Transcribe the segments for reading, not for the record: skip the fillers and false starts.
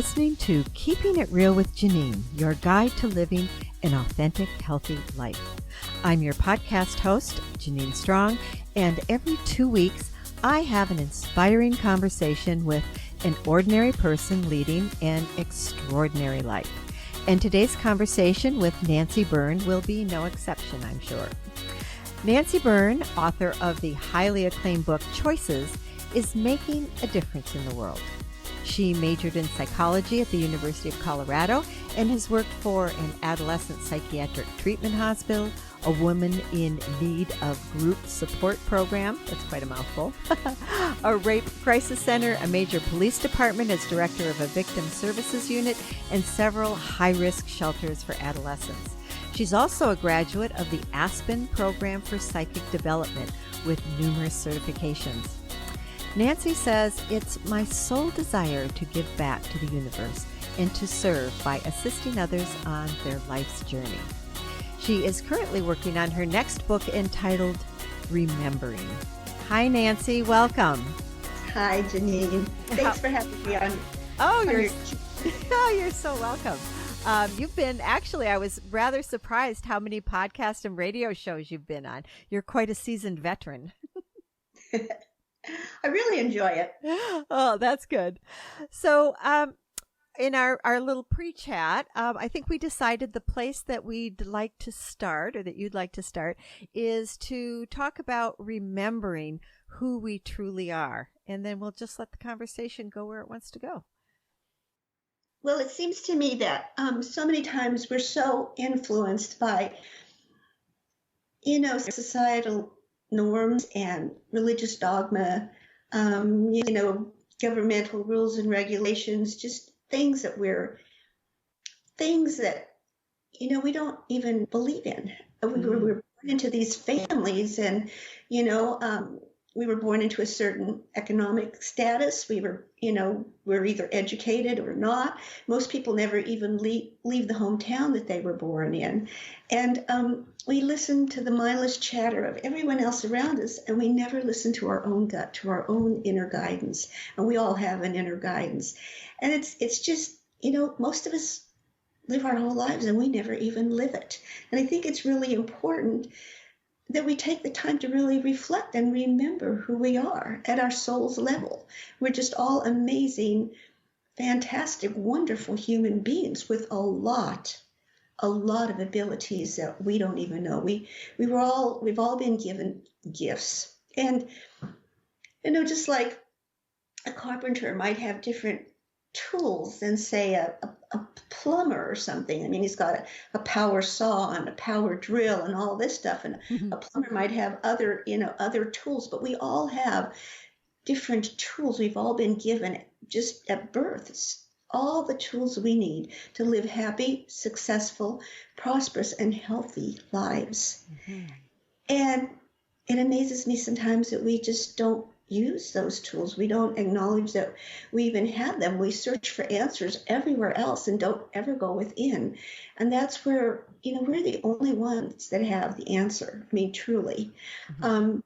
listening to Keeping It Real with Janine, your guide to living an authentic, healthy life. I'm your podcast host, Janine Strong, and every 2 weeks, I have an inspiring conversation with an ordinary person leading an extraordinary life. And today's conversation with Nancy Byrne will be no exception, I'm sure. Nancy Byrne, author of the highly acclaimed book Choices, is making a difference in the world. She majored in psychology at the University of Colorado and has worked for an adolescent psychiatric treatment hospital, a woman in need of group support program, that's quite a mouthful, a rape crisis center, a major police department as director of a victim services unit, and several high-risk shelters for adolescents. She's also a graduate of the Aspen Program for Psychic Development with numerous certifications. Nancy says, "It's my sole desire to give back to the universe and to serve by assisting others on their life's journey." She is currently working on her next book entitled Remembering. Hi, Nancy. Welcome. Hi, Janine. Thanks for having me on. You're so welcome. I was rather surprised how many podcast and radio shows you've been on. You're quite a seasoned veteran. I really enjoy it. Oh, that's good. So, in our little pre-chat, I think we decided the place that we'd like to start, or that you'd like to start, is to talk about remembering who we truly are. And then we'll just let the conversation go where it wants to go. Well, it seems to me that so many times we're so influenced by, societal norms and religious dogma, governmental rules and regulations, just things that we don't even believe in. We were born into these families, and we were born into a certain economic status. We're either educated or not. Most people never even leave the hometown that they were born in. And we listen to the mindless chatter of everyone else around us, and we never listen to our own gut, to our own inner guidance. And we all have an inner guidance. And it's just, most of us live our whole lives and we never even live it. And I think it's really important that we take the time to really reflect and remember who we are at our soul's level. We're just all amazing, fantastic, wonderful human beings with a lot of abilities that we don't even know. We've all been given gifts. And, just like a carpenter might have different tools than, say, a plumber or something. I mean, he's got a power saw and a power drill and all this stuff. And a plumber might have other tools, but we all have different tools. We've all been given just at birth. It's all the tools we need to live happy, successful, prosperous, and healthy lives. Mm-hmm. And it amazes me sometimes that we just don't use those tools. We don't acknowledge that we even have them. We search for answers everywhere else and don't ever go within. And that's where, we're the only ones that have the answer. I mean, truly. Mm-hmm.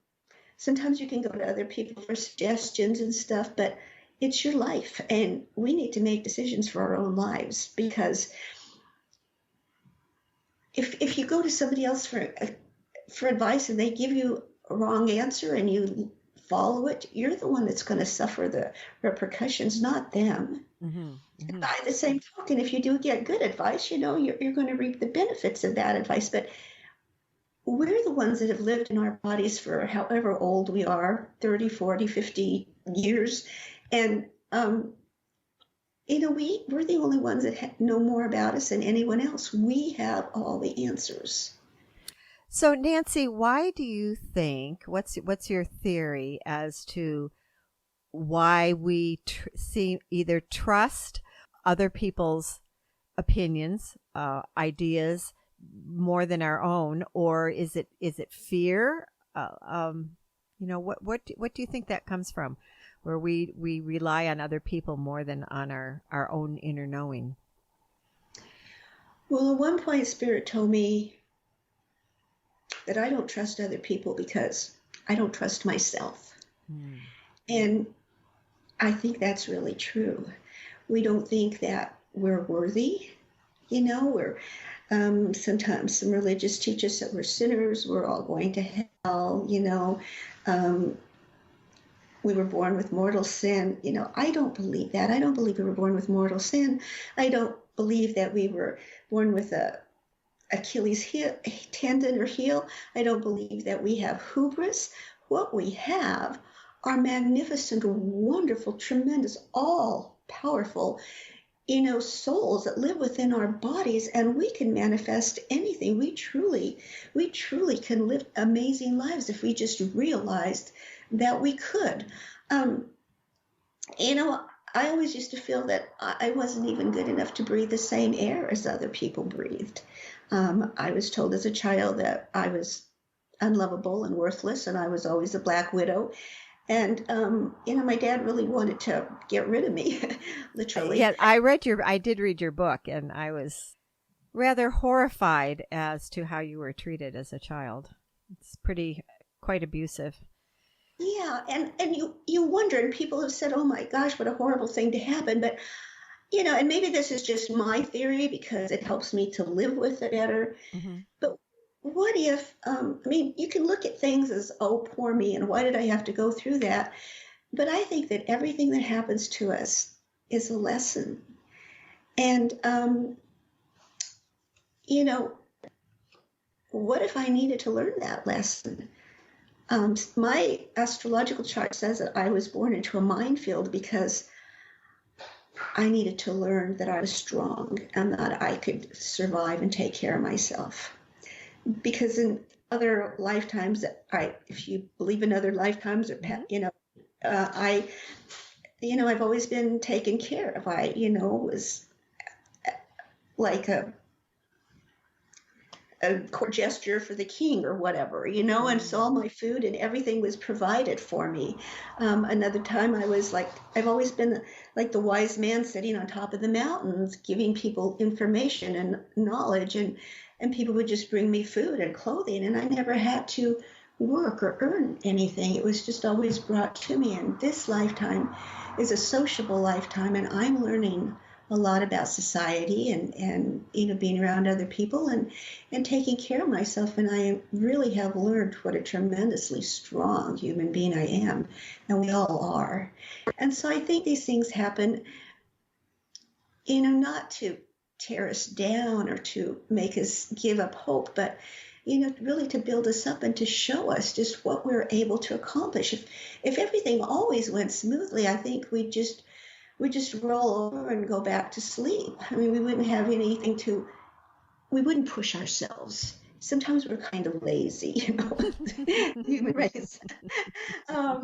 Sometimes you can go to other people for suggestions and stuff, but it's your life. And we need to make decisions for our own lives, because if you go to somebody else for advice and they give you a wrong answer and you follow it, you're the one that's going to suffer the repercussions, not them. Mm-hmm. Mm-hmm. By the same token, if you do get good advice, you're going to reap the benefits of that advice. But we're the ones that have lived in our bodies for however old we are, 30, 40, 50 years. And, we're the only ones that know more about us than anyone else. We have all the answers. So, Nancy, why do you think, what's your theory as to why we either trust other people's opinions, ideas more than our own, or is it fear? What do you think that comes from, where we rely on other people more than on our own inner knowing? Well, at one point, Spirit told me that I don't trust other people because I don't trust myself. And I think that's really true. We don't think that we're worthy. We're sometimes some religious teach us that we're sinners. We're all going to hell. Um, we were born with mortal sin. I don't believe that. I don't believe we were born with mortal sin. I don't believe that we were born with a Achilles heel, tendon or heel. I don't believe that we have hubris. What we have are magnificent, wonderful, tremendous, all powerful, souls that live within our bodies, and we can manifest anything. We truly can live amazing lives if we just realized that we could. I always used to feel that I wasn't even good enough to breathe the same air as other people breathed. I was told as a child that I was unlovable and worthless, and I was always a black widow. And, my dad really wanted to get rid of me, literally. Yeah, I did read your book, and I was rather horrified as to how you were treated as a child. It's quite abusive. Yeah, and you wonder, and people have said, oh my gosh, what a horrible thing to happen. But, and maybe this is just my theory because it helps me to live with it better. Mm-hmm. But what if, you can look at things as, oh, poor me, and why did I have to go through that? But I think that everything that happens to us is a lesson. And, what if I needed to learn that lesson? My astrological chart says that I was born into a minefield because I needed to learn that I was strong and that I could survive and take care of myself. Because in other lifetimes, if you believe in other lifetimes, or I've always been taken care of. I was like a court gesture for the king or whatever, and so all my food and everything was provided for me. Another time I've always been like the wise man sitting on top of the mountains, giving people information and knowledge, and people would just bring me food and clothing, and I never had to work or earn anything. It was just always brought to me. And this lifetime is a sociable lifetime, and I'm learning a lot about society and being around other people and taking care of myself. And I really have learned what a tremendously strong human being I am, and we all are. And so I think these things happen, not to tear us down or to make us give up hope, but really to build us up and to show us just what we're able to accomplish. If everything always went smoothly, I think we'd just roll over and go back to sleep. We wouldn't have anything we wouldn't push ourselves. Sometimes we're kind of lazy, human race. I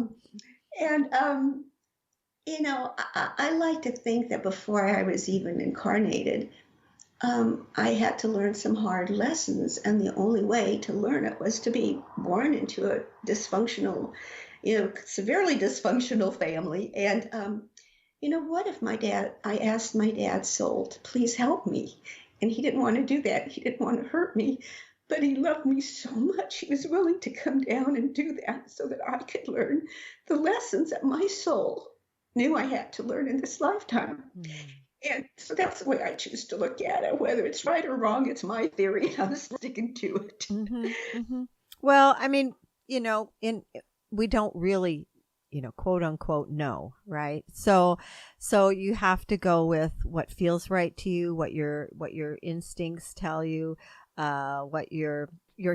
like to think that before I was even incarnated, I had to learn some hard lessons, and the only way to learn it was to be born into a dysfunctional, severely dysfunctional family. And what if I asked my dad's soul to please help me, and he didn't want to do that. He didn't want to hurt me, but he loved me so much. He was willing to come down and do that so that I could learn the lessons that my soul knew I had to learn in this lifetime. Mm. And so that's the way I choose to look at it. Whether it's right or wrong, it's my theory, and I'm sticking to it. Mm-hmm, mm-hmm. Well, we don't really, quote unquote, know, right? So you have to go with what feels right to you, what your instincts tell you, what your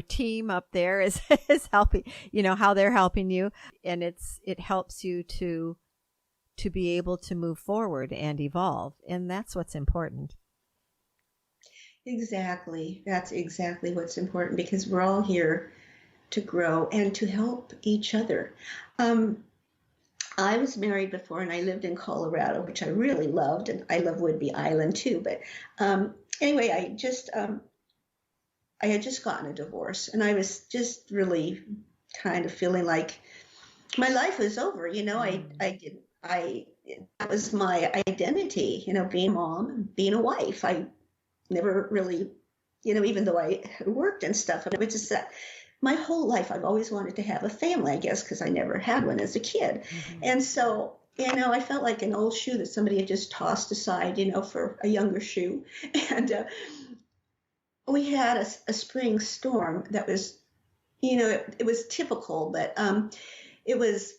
team up there is helping, how they're helping you, and it helps you to be able to move forward and evolve. And that's what's important. Exactly. That's exactly what's important, because we're all here to grow and to help each other. I was married before, and I lived in Colorado, which I really loved, and I love Whidbey Island too. But anyway, I had just gotten a divorce, and I was just really kind of feeling like my life was over. That was my identity, being a mom, being a wife. I never really, even though I had worked and stuff, and it was just that my whole life I've always wanted to have a family, I guess, because I never had one as a kid. Mm-hmm. And so, I felt like an old shoe that somebody had just tossed aside, for a younger shoe. And we had a spring storm that was, it was typical, but it was,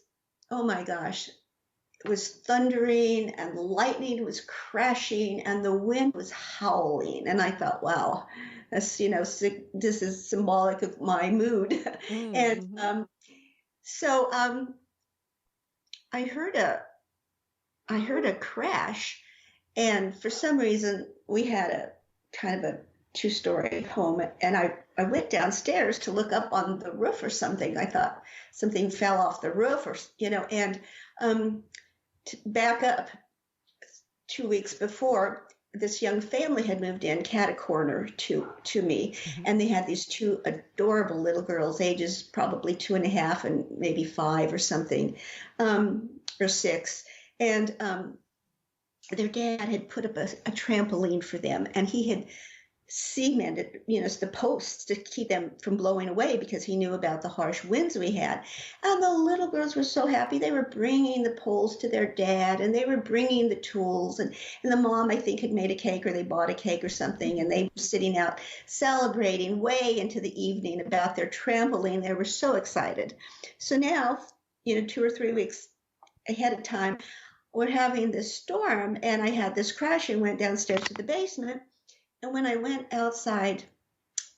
oh my gosh, it was thundering and the lightning was crashing and the wind was howling. And I thought, wow, that's, this is symbolic of my mood. And so I heard a crash, and for some reason we had a kind of a two-story home, and I went downstairs to look up on the roof or something. I thought something fell off the roof, or and to back up 2 weeks before, this young family had moved in cat-a-corner to me, and they had these two adorable little girls, ages probably 2.5 and maybe 5 or something, or 6, and their dad had put up a trampoline for them, and he had cemented, the posts to keep them from blowing away because he knew about the harsh winds we had. And the little girls were so happy. They were bringing the poles to their dad, and they were bringing the tools. And the mom, I think, had made a cake, or they bought a cake or something, and they were sitting out celebrating way into the evening about their trampoline. They were so excited. So now, 2 or 3 weeks ahead of time, we're having this storm, and I had this crash and went downstairs to the basement. And when I went outside,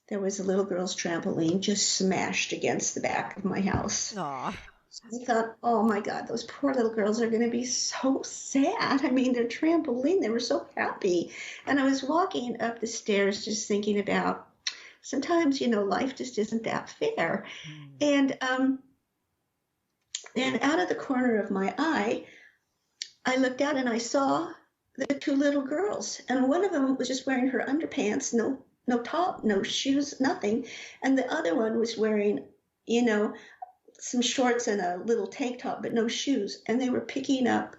there was a little girl's trampoline just smashed against the back of my house. Aww. I thought, oh my God, those poor little girls are going to be so sad. I mean, their trampoline, they were so happy. And I was walking up the stairs just thinking about, sometimes, life just isn't that fair. And out of the corner of my eye, I looked out and I saw the two little girls, and one of them was just wearing her underpants, no top, no shoes, nothing, and the other one was wearing, some shorts and a little tank top, but no shoes, and they were picking up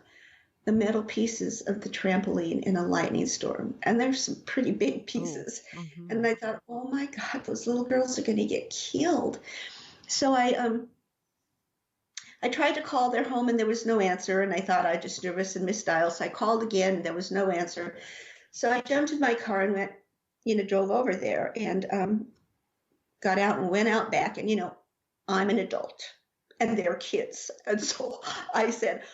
the metal pieces of the trampoline in a lightning storm, and there's some pretty big pieces. And I thought, oh my God, those little girls are going to get killed. So I tried to call their home and there was no answer, and I thought I just nervous and misdialed. So I called again and there was no answer. So I jumped in my car and went, drove over there and got out and went out back. And, I'm an adult and they're kids. And so I said,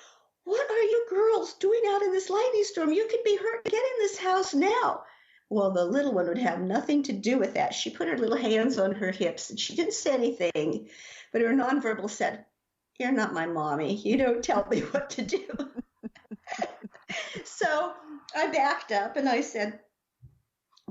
what are you girls doing out in this lightning storm? You could be hurt. Get in this house now. Well, the little one would have nothing to do with that. She put her little hands on her hips and she didn't say anything, but her nonverbal said, you're not my mommy. You don't tell me what to do. So I backed up and I said,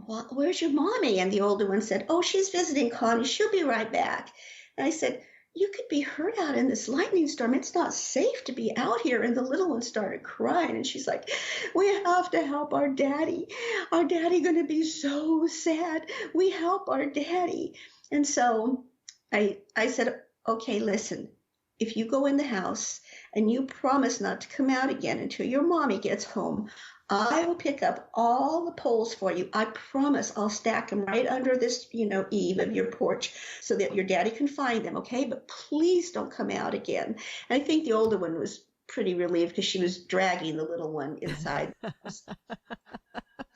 well, where's your mommy? And the older one said, oh, she's visiting Connie. She'll be right back. And I said, you could be hurt out in this lightning storm. It's not safe to be out here. And the little one started crying. And she's like, we have to help our daddy. Our daddy going to be so sad. We help our daddy. And so I said, okay, listen. If you go in the house and you promise not to come out again until your mommy gets home, I will pick up all the poles for you. I promise I'll stack them right under this, eave of your porch so that your daddy can find them, okay? But please don't come out again. And I think the older one was pretty relieved because she was dragging the little one inside.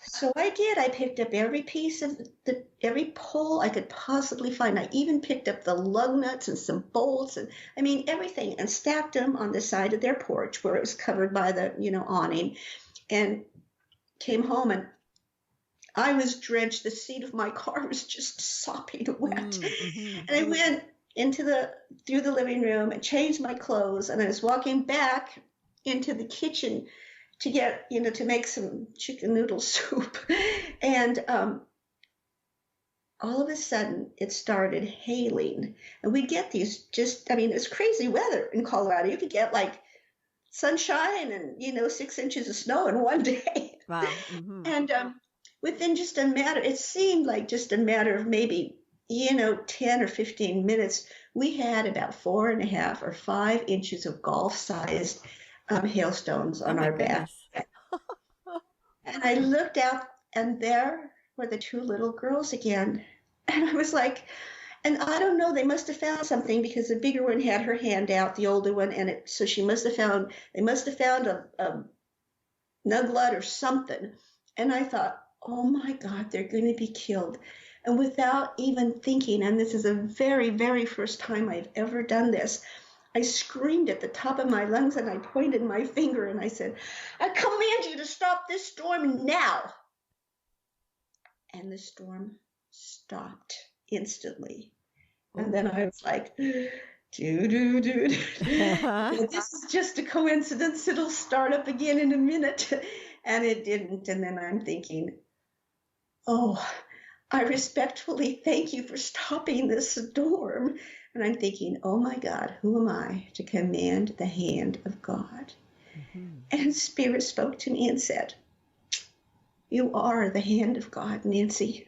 So I did. I picked up every piece of every pole I could possibly find. I even picked up the lug nuts and some bolts and everything, and stacked them on the side of their porch where it was covered by the, awning, and came home and I was drenched. The seat of my car was just sopping wet. And I went through the living room and changed my clothes, and I was walking back into the kitchen to get, to make some chicken noodle soup. And all of a sudden it started hailing. And we get these it's crazy weather in Colorado. You could get like sunshine and, 6 inches of snow in one day. Wow. And within it seemed like just a matter of maybe, 10 or 15 minutes, we had about 4.5 or 5 inches of golf-sized hailstones on our back. And I looked out, and there were the two little girls again. And I was like, And I don't know, they must have found something because the bigger one had her hand out, the older one, and so they must have found a nuglet or something. And I thought, oh my God, they're going to be killed. And without even thinking, and this is the very, very first time I've ever done this, I screamed at the top of my lungs and I pointed my finger and I said, I command you to stop this storm now. And the storm stopped instantly. And then I was like, this is just a coincidence. It'll start up again in a minute. And it didn't. And then I'm thinking, oh, I respectfully thank you for stopping this storm. And I'm thinking, oh my God, who am I to command the hand of God? Mm-hmm. And Spirit spoke to me and said, you are the hand of God, Nancy.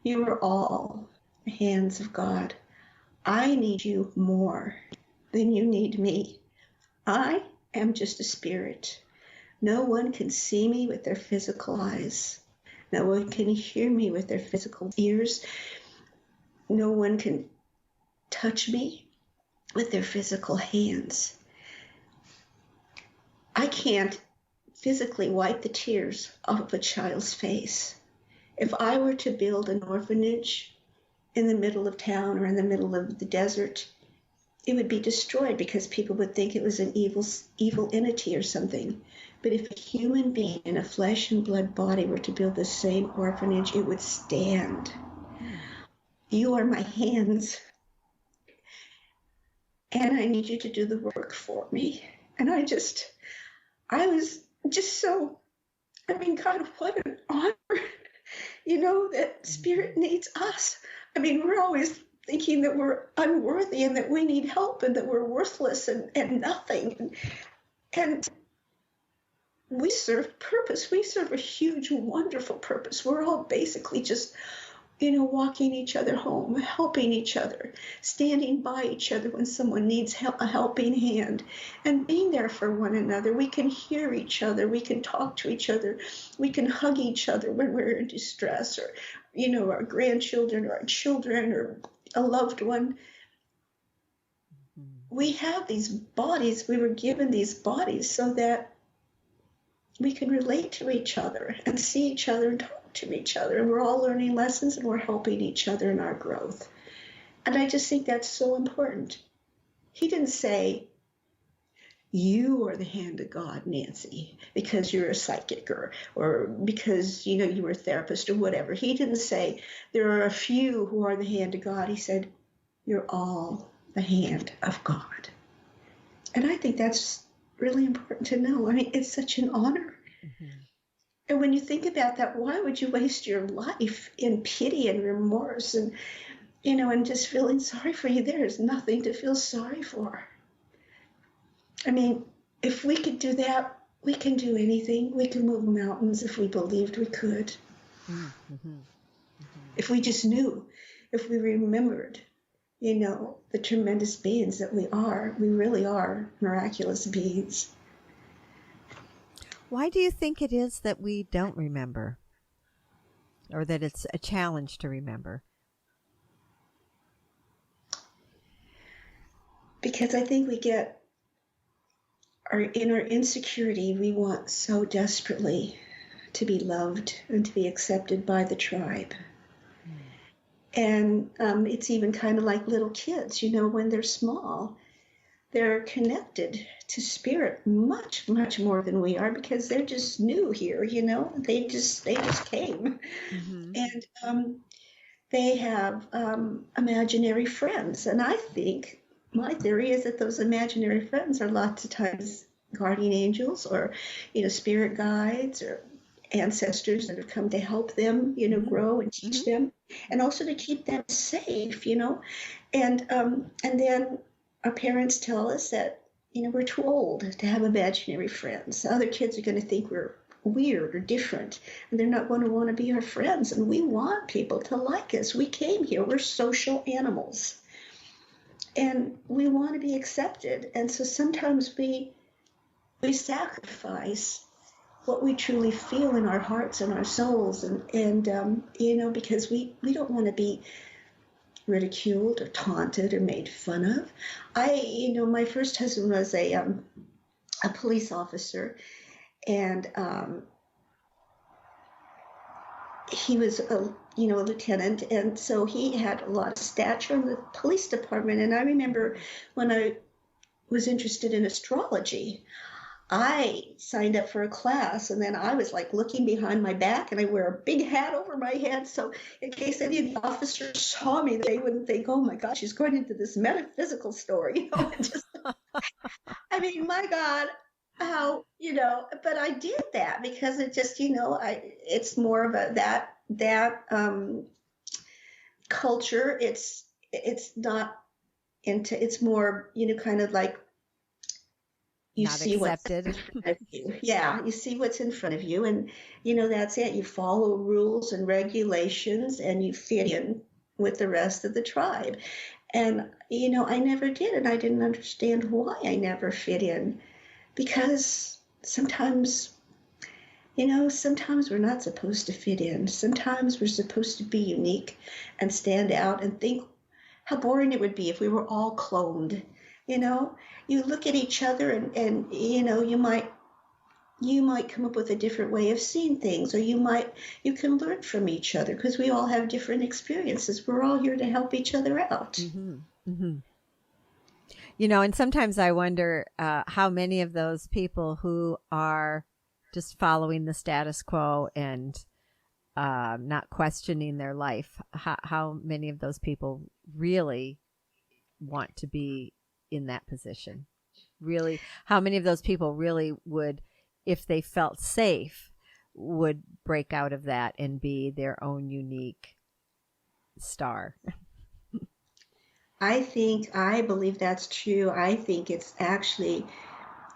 You are all the hands of God. I need you more than you need me. I am just a spirit. No one can see me with their physical eyes. No one can hear me with their physical ears. No one can touch me with their physical hands. I can't physically wipe the tears off of a child's face. If I were to build an orphanage in the middle of town or in the middle of the desert, it would be destroyed because people would think it was an evil entity or something. But if a human being in a flesh and blood body were to build the same orphanage, it would stand. You are my hands, and I need you to do the work for me. And I was just so, God, what an honor, that Spirit needs us. We're always thinking that we're unworthy and that we need help and that we're worthless and nothing. And we serve purpose. We serve a huge, wonderful purpose. We're all basically just, walking each other home, helping each other, standing by each other when someone needs a helping hand, and being there for one another. We can hear each other. We can talk to each other. We can hug each other when we're in distress, or, our grandchildren or our children or a loved one. We have these bodies. We were given these bodies so that we can relate to each other and see each other and talk to each other. And we're all learning lessons and we're helping each other in our growth. And I just think that's so important. He didn't say, you are the hand of God, Nancy, because you're a psychic or because, you were a therapist or whatever. He didn't say there are a few who are the hand of God. He said, you're all the hand of God. And I think that's really important to know. It's such an honor. Mm-hmm. And when you think about that, why would you waste your life in pity and remorse and, and just feeling sorry for you? There is nothing to feel sorry for. If we could do that, we can do anything. We can move mountains if we believed we could. Mm-hmm. Mm-hmm. If we just knew, if we remembered, the tremendous beings that we are. We really are miraculous beings. Why do you think it is that we don't remember? Or that it's a challenge to remember? Because I think we get in our insecurity, we want so desperately to be loved and to be accepted by the tribe. And it's even kind of like little kids, when they're small, they're connected to spirit much, much more than we are because they're just new here, they just came. Mm-hmm. And they have imaginary friends. And I think my theory is that those imaginary friends are lots of times guardian angels or, spirit guides or ancestors that have come to help them, grow and teach mm-hmm. them, and also to keep them safe, and then our parents tell us that, we're too old to have imaginary friends. Other kids are going to think we're weird or different, and they're not going to want to be our friends. And we want people to like us. We came here. We're social animals, and we want to be accepted. And so sometimes we sacrifice what we truly feel in our hearts and our souls, and because we don't want to be ridiculed or taunted or made fun of. My first husband was a police officer, and he was a lieutenant, and so he had a lot of stature in the police department. And I remember when I was interested in astrology, I signed up for a class, and then I was like looking behind my back, and I wear a big hat over my head, so in case any of the officers saw me, they wouldn't think, oh my gosh, she's going into this metaphysical story. I mean, my God, how, but I did that because it just, it's more of that culture. It's not into, it's more, kind of like, you Not see accepted. what's in front of you. Yeah, you see what's in front of you, and that's it. You follow rules and regulations, and you fit in with the rest of the tribe. And I never did, and I didn't understand why I never fit in, because sometimes we're not supposed to fit in. Sometimes we're supposed to be unique and stand out, and think how boring it would be if we were all cloned. You look at each other, and you might come up with a different way of seeing things, or you can learn from each other, because we all have different experiences. We're all here to help each other out. Mm-hmm. Mm-hmm. And sometimes I wonder how many of those people who are just following the status quo and not questioning their life, how many of those people really want to be in that position. Really, how many of those people really would, if they felt safe, would break out of that and be their own unique star? I believe that's true. I think it's actually,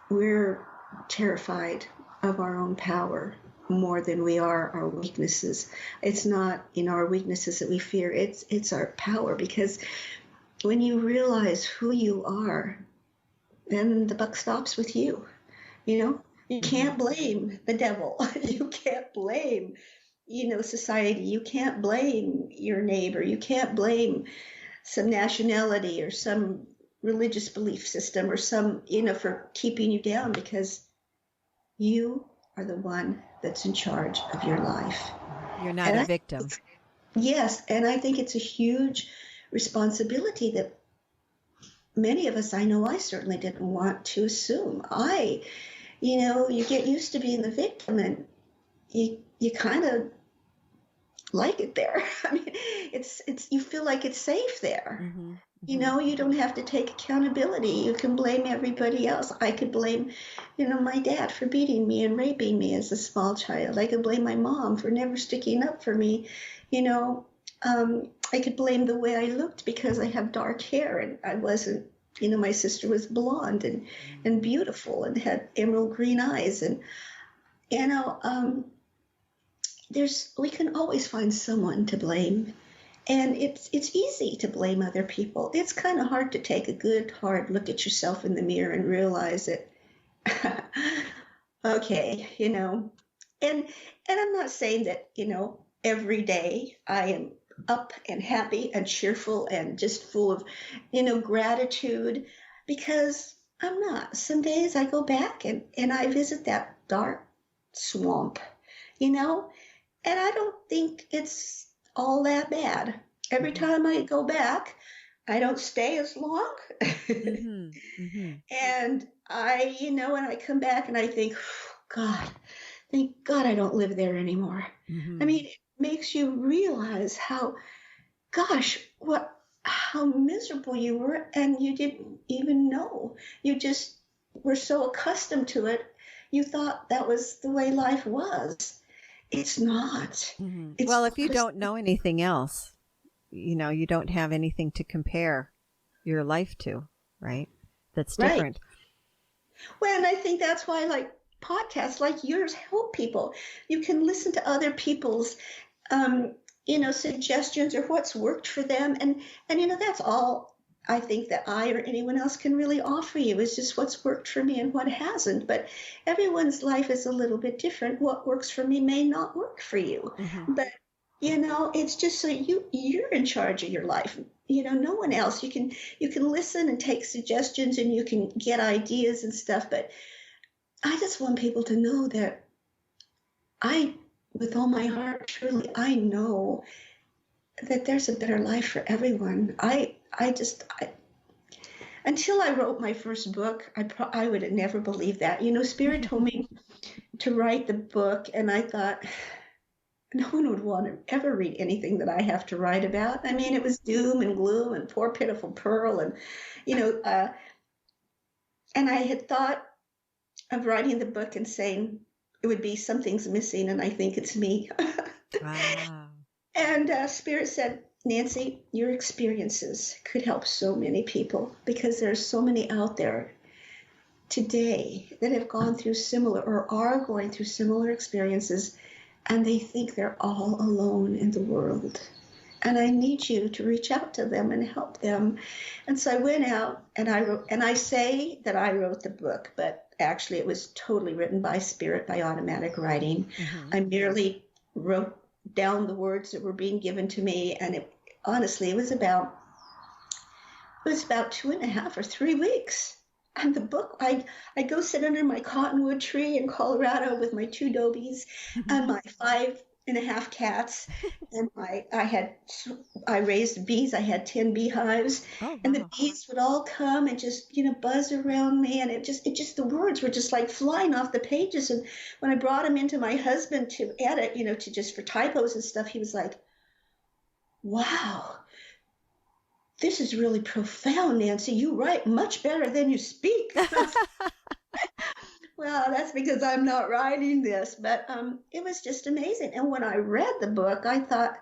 we're terrified of our own power more than we are our weaknesses. It's not our weaknesses that we fear, it's our power, because when you realize who you are, then the buck stops with you. You can't blame the devil. You can't blame, society. You can't blame your neighbor. You can't blame some nationality or some religious belief system or some, for keeping you down, because you are the one that's in charge of your life. You're not a victim. Yes, and I think it's a huge responsibility that many of us, I know I certainly didn't want to assume. You get used to being the victim, and you kind of like it there. I mean, it's you feel like it's safe there. Mm-hmm. You don't have to take accountability. You can blame everybody else. I could blame, my dad for beating me and raping me as a small child. I could blame my mom for never sticking up for me. I could blame the way I looked because I have dark hair, and I wasn't, my sister was blonde and beautiful and had emerald green eyes. And, we can always find someone to blame. And it's easy to blame other people. It's kind of hard to take a good, hard look at yourself in the mirror and realize that, okay, and I'm not saying that, every day I am up and happy and cheerful and just full of, gratitude, because I'm not. Some days I go back and I visit that dark swamp, and I don't think it's all that bad. Every time I go back, I don't stay as long. Mm-hmm. Mm-hmm. And when I come back and I think, God, thank God I don't live there anymore. Mm-hmm. I mean, it makes you realize how miserable you were, and you didn't even know. You just were so accustomed to it. You thought that was the way life was. It's not. Mm-hmm. Well, if you don't know anything else, you don't have anything to compare your life to, right? That's different. Right. Well, and I think that's why, like, podcasts like yours help people. You can listen to other people's, suggestions or what's worked for them. And that's all I think that I or anyone else can really offer you, is just what's worked for me and what hasn't. But everyone's life is a little bit different. What works for me may not work for you. Mm-hmm. But, it's just so you're in charge of your life. no one else. You can listen and take suggestions and you can get ideas and stuff, but I just want people to know that with all my heart, truly, I know that there's a better life for everyone. Until I wrote my first book, I would have never believed that. Spirit told me to write the book, and I thought no one would want to ever read anything that I have to write about. I mean, it was doom and gloom and poor pitiful Pearl, and and I had thought of writing the book and saying it would be something's missing, and I think it's me. Wow. And Spirit said, Nancy, your experiences could help so many people because there's so many out there today that have gone through similar or are going through similar experiences, and they think they're all alone in the world. And I need you to reach out to them and help them. And so I went out and I wrote, and I say that I wrote the book, but actually it was totally written by Spirit, by automatic writing. Mm-hmm. I merely wrote down the words that were being given to me, and honestly, it was about 2.5 or 3 weeks. And the book, I go sit under my cottonwood tree in Colorado with my 2 dobies and my 5.5 cats, and I raised bees. I had 10 beehives, and the bees would all come and just buzz around me, and it just the words were just like flying off the pages. And when I brought them into my husband to edit, to just for typos and stuff, he was like, "Wow, this is really profound, Nancy. You write much better than you speak." Well, that's because I'm not writing this, but it was just amazing. And when I read the book, I thought,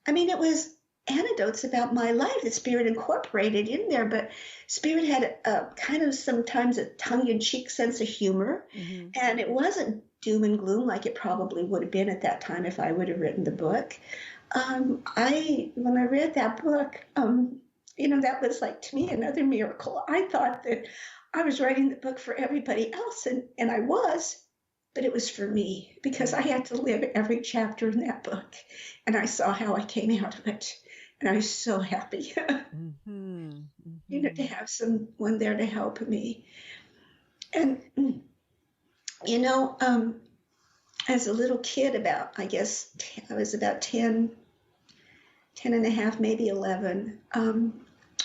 it was anecdotes about my life that Spirit incorporated in there, but Spirit had a kind of sometimes a tongue-in-cheek sense of humor, mm-hmm. and it wasn't doom and gloom like it probably would have been at that time if I would have written the book. When I read that book, that was like, to me, another miracle. I thought that I was writing the book for everybody else, and I was, but it was for me because I had to live every chapter in that book, and I saw how I came out of it, and I was so happy, mm-hmm. Mm-hmm. To have someone there to help me. And, as a little kid, I guess I was about 10 and a half, maybe 11,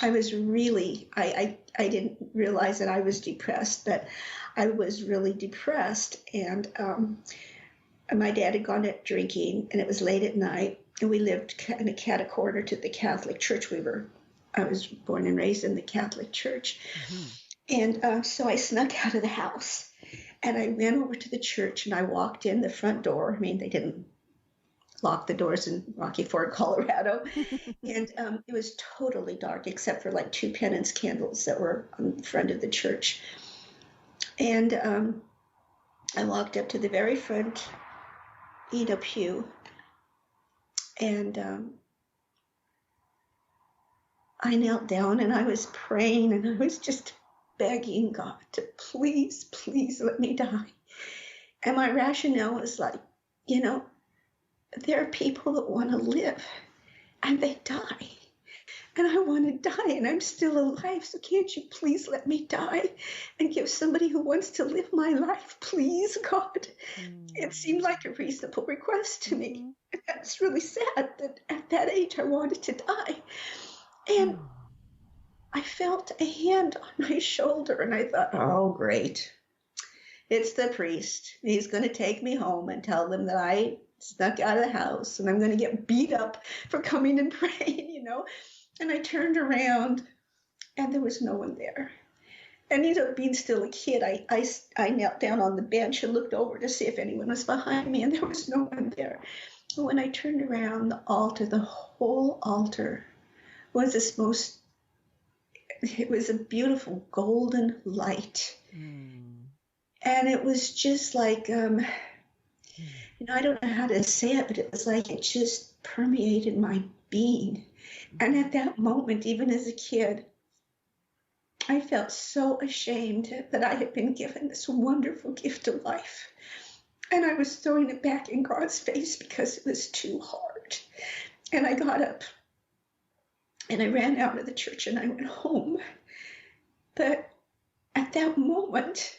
I was really, I didn't realize that I was depressed, but I was really depressed. And my dad had gone out drinking, and it was late at night, and we lived in a catty corner to the Catholic Church. I was born and raised in the Catholic Church. Mm-hmm. And so I snuck out of the house, and I went over to the church, and I walked in the front door. They didn't lock the doors in Rocky Ford, Colorado. And it was totally dark except for like 2 penance candles that were on the front of the church. And I walked up to the very front pew, and I knelt down and I was praying, and I was just begging God to please, please let me die. And my rationale was like, there are people that want to live and they die. And I want to die, and I'm still alive. So can't you please let me die and give somebody who wants to live my life, please, God? Mm. It seemed like a reasonable request to me. And that's really sad that at that age I wanted to die. And I felt a hand on my shoulder, and I thought, oh, great. It's the priest. He's going to take me home and tell them that I snuck out of the house, and I'm going to get beat up for coming and praying, And I turned around, and there was no one there. And being still a kid, I knelt down on the bench and looked over to see if anyone was behind me, and there was no one there. And when I turned around, the whole altar was it was a beautiful golden light. Mm. And it was just like, I don't know how to say it, but it was like it just permeated my being. And at that moment, even as a kid, I felt so ashamed that I had been given this wonderful gift of life. And I was throwing it back in God's face because it was too hard. And I got up And I ran out of the church and I went home. But at that moment,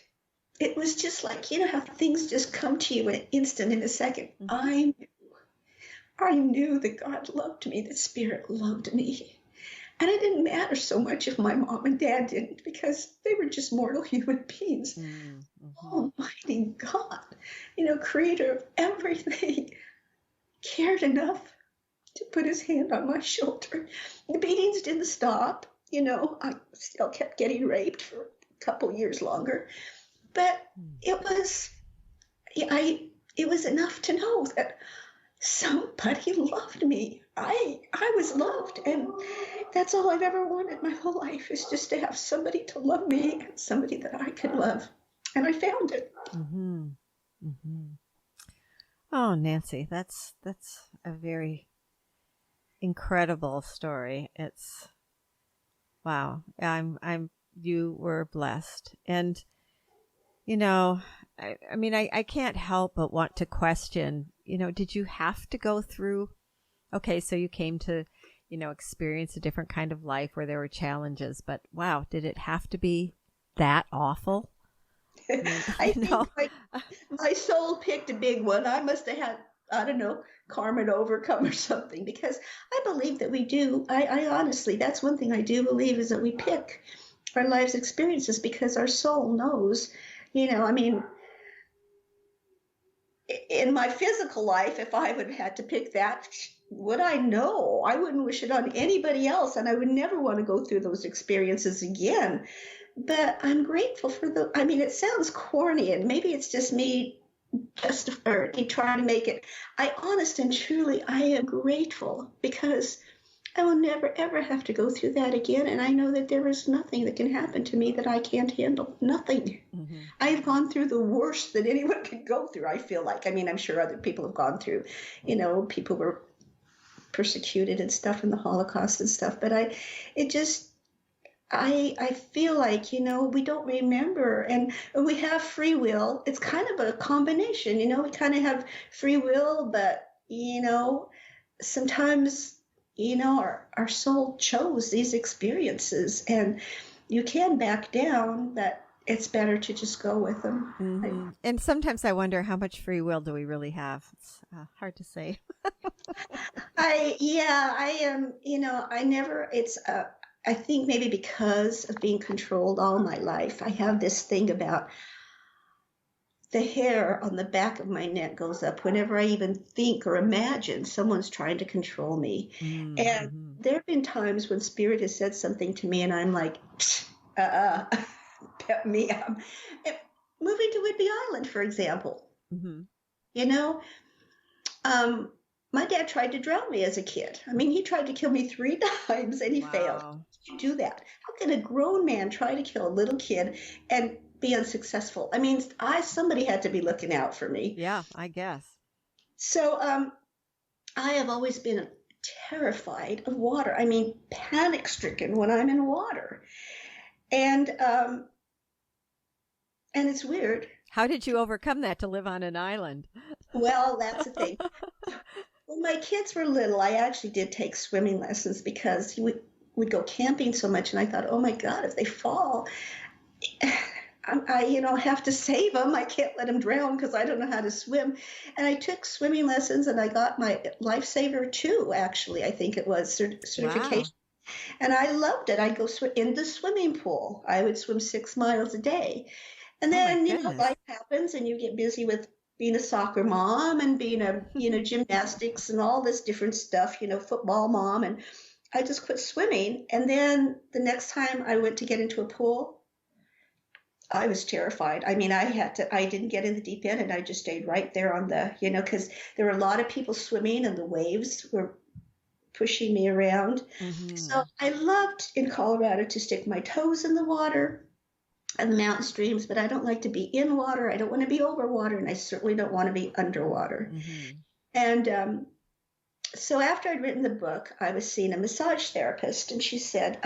it was just like, you know how things just come to you in an instant, in a second. Mm-hmm. I knew that God loved me, that Spirit loved me. And it didn't matter so much if my mom and dad didn't, because they were just mortal human beings. Mm-hmm. Almighty God, creator of everything, cared enough to put his hand on my shoulder. The beatings didn't stop. I still kept getting raped for a couple years longer. But it was enough to know that somebody loved me. I was loved, and that's all I've ever wanted my whole life, is just to have somebody to love me and somebody that I could love. And I found it. Mm-hmm. Mm-hmm. Oh, Nancy, that's a very incredible story. It's wow. You were blessed. And I mean, I can't help but want to question, did you have to go through, okay, so you came to, experience a different kind of life where there were challenges, but wow, did it have to be that awful? I think my soul picked a big one. I must have had, I don't know, karma to overcome or something, because I believe that we do. I honestly, that's one thing I do believe, is that we pick our life's experiences because our soul knows. I mean, in my physical life, if I would have had to pick that, would I? know? I wouldn't wish it on anybody else, and I would never want to go through those experiences again. But I'm grateful for I mean, it sounds corny, and maybe it's just me trying to make it. Honest and truly, I am grateful, because I will never, ever have to go through that again. And I know that there is nothing that can happen to me that I can't handle. Nothing. Mm-hmm. I've gone through the worst that anyone could go through, I feel like. I mean, I'm sure other people have gone through, people were persecuted and stuff in the Holocaust and stuff. But I feel like, we don't remember, and we have free will. It's kind of a combination, we kind of have free will, but, sometimes, our soul chose these experiences, and you can back down, but it's better to just go with them. Mm-hmm. And sometimes I wonder, how much free will do we really have? It's hard to say. I am, I think maybe because of being controlled all my life, I have this thing about the hair on the back of my neck goes up whenever I even think or imagine someone's trying to control me. Mm-hmm. And there have been times when Spirit has said something to me and I'm like, pep me up. Moving to Whidbey Island, for example. Mm-hmm. My dad tried to drown me as a kid. I mean, he tried to kill me 3 times and he failed. How can you do that? How can a grown man try to kill a little kid and be unsuccessful? I mean, somebody had to be looking out for me. Yeah, I guess. So I have always been terrified of water. I mean, panic stricken when I'm in water. And it's weird. How did you overcome that to live on an island? Well, that's the thing. When my kids were little, I actually did take swimming lessons, because we'd go camping so much, and I thought, oh my God, if they fall, I have to save them. I can't let them drown because I don't know how to swim. And I took swimming lessons, and I got my Lifesaver 2, actually, I think it was, certification. Wow. And I loved it. I'd go in the swimming pool. I would swim 6 miles a day. And then, life happens, and you get busy with being a soccer mom and being a, gymnastics and all this different stuff, football mom. And I just quit swimming. And then the next time I went to get into a pool, I was terrified. I mean, I didn't get in the deep end, and I just stayed right there on the, because there were a lot of people swimming and the waves were pushing me around. Mm-hmm. So I loved in Colorado to stick my toes in the water and the mountain streams, but I don't like to be in water. I don't want to be over water, and I certainly don't want to be underwater. Mm-hmm. And so after I'd written the book, I was seeing a massage therapist, and she said,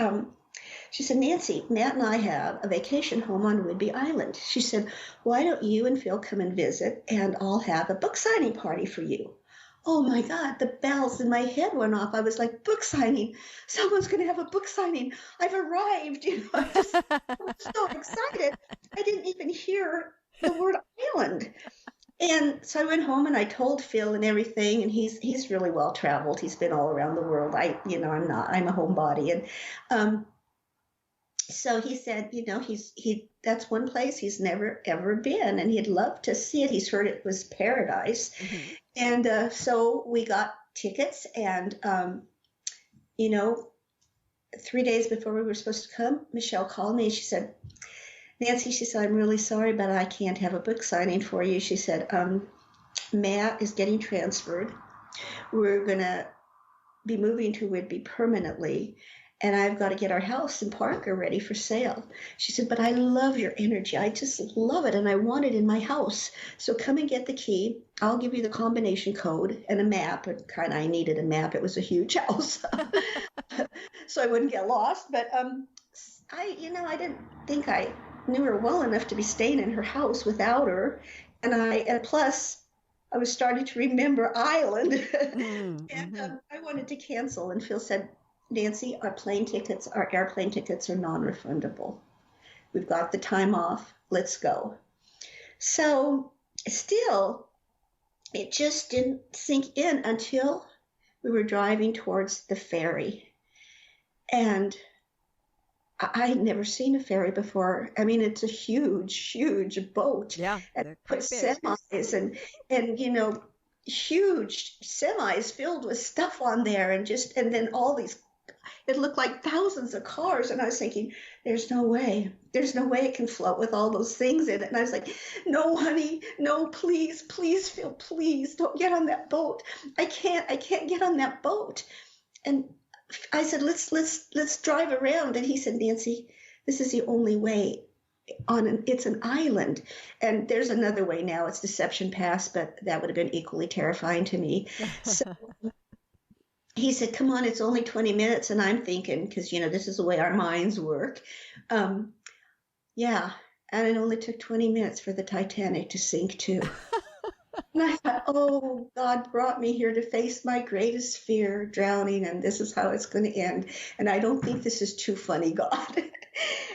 Nancy, Matt and I have a vacation home on Whidbey Island. She said, why don't you and Phil come and visit, and I'll have a book signing party for you. oh my God, the bells in my head went off. I was like, book signing. Someone's going to have a book signing. I've arrived. I was so excited. I didn't even hear the word island. And so I went home and I told Phil and everything, and he's really well traveled. He's been all around the world. I'm not. I'm a homebody, and so he said, that's one place he's never ever been, and he'd love to see it. He's heard it was paradise, Mm-hmm. and so we got tickets, and you know, 3 days before we were supposed to come, Michelle called me and she said, Nancy, she said, I'm really sorry, but I can't have a book signing for you. She said, Matt is getting transferred. We're going to be moving to Whidbey permanently, and I've got to get our house in Parker ready for sale. She said, but I love your energy. I just love it, and I want it in my house. So come and get the key. I'll give you the combination code and a map. I needed a map. It was a huge house, so I wouldn't get lost. But I didn't think I knew her well enough to be staying in her house without her, and plus I was starting to remember Ireland, and Mm-hmm. I wanted to cancel. And Phil said, Nancy, our airplane tickets are non-refundable. We've got the time off. Let's go. So still, it just didn't sink in until we were driving towards the ferry. And I had never seen a ferry before. I mean, it's a huge, huge boat. Yeah, And they're put quite big. semis and huge semis filled with stuff on there, and then all these. It looked like thousands of cars, and I was thinking, there's no way it can float with all those things in it. And I was like, no, honey, no, please, Phil, please don't get on that boat. I can't get on that boat. And I said, let's drive around. And he said, Nancy, this is the only way it's an island. And there's another way now. It's Deception Pass, but that would have been equally terrifying to me. So he said, come on, it's only 20 minutes. And I'm thinking, because, this is the way our minds work. Yeah. And it only took 20 minutes for the Titanic to sink too. And I thought, oh, God brought me here to face my greatest fear, drowning, and this is how it's going to end. And I don't think this is too funny, God.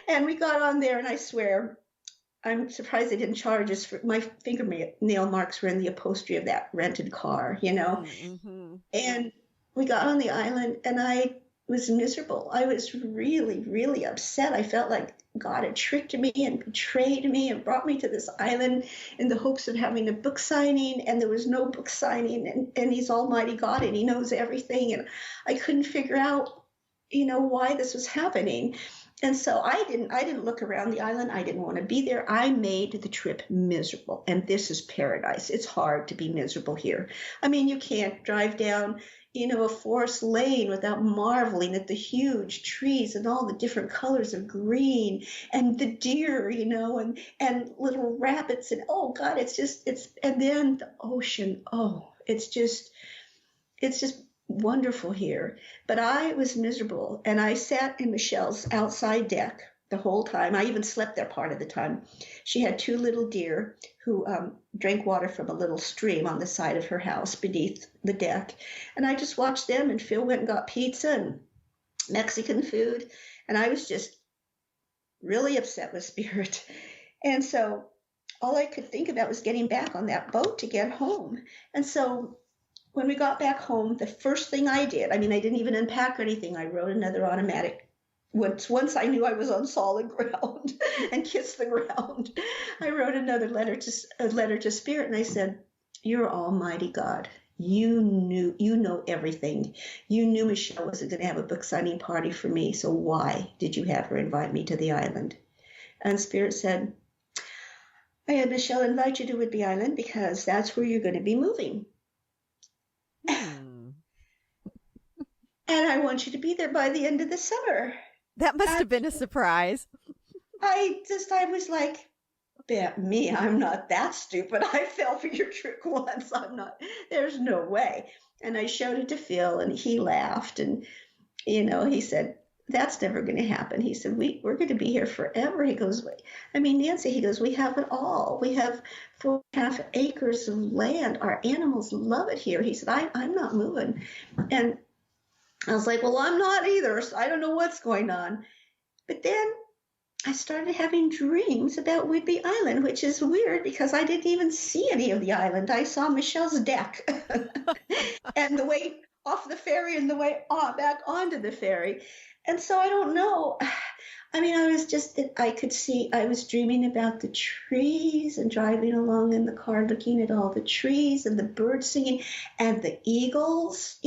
And we got on there, and I swear, I'm surprised they didn't charge us for my fingernail marks were in the upholstery of that rented car, Mm-hmm. And we got on the island, and I was miserable. I was really, really upset. I felt like God had tricked me and betrayed me and brought me to this island in the hopes of having a book signing, and there was no book signing, and he's Almighty God, and he knows everything, and I couldn't figure out, why this was happening. And so I didn't look around the island. I didn't want to be there. I made the trip miserable, and this is paradise. It's hard to be miserable here. I mean, you can't drive down a forest lane without marveling at the huge trees and all the different colors of green and the deer, and little rabbits. And oh God, and then the ocean. Oh, it's just wonderful here. But I was miserable, and I sat in Michelle's outside deck the whole time. I even slept there part of the time. She had two little deer who drank water from a little stream on the side of her house beneath the deck. And I just watched them, and Phil went and got pizza and Mexican food. And I was just really upset with Spirit. And so all I could think about was getting back on that boat to get home. And so when we got back home, the first thing I did, I didn't even unpack or anything. I wrote another automatic. Once I knew I was on solid ground and kissed the ground, I wrote another letter to Spirit, and I said, "You're Almighty God. You know everything. You knew Michelle wasn't going to have a book signing party for me, so why did you have her invite me to the island?" And Spirit said, "I had Michelle invite you to Whidbey Island because that's where you're going to be moving. Hmm. And I want you to be there by the end of the summer." That must have been a surprise. I was like, bet me, I'm not that stupid. I fell for your trick once. There's no way. And I showed it to Phil, and he laughed. And, he said, that's never going to happen. He said, we're going to be here forever. He goes, I mean, Nancy, he goes, we have it all. We have 4.5 acres of land. Our animals love it here. He said, I'm not moving. And I was like, well, I'm not either. So I don't know what's going on. But then I started having dreams about Whidbey Island, which is weird because I didn't even see any of the island. I saw Michelle's deck and the way off the ferry and the way back onto the ferry. And so I don't know. I mean, I could see, I was dreaming about the trees and driving along in the car, looking at all the trees and the birds singing and the eagles,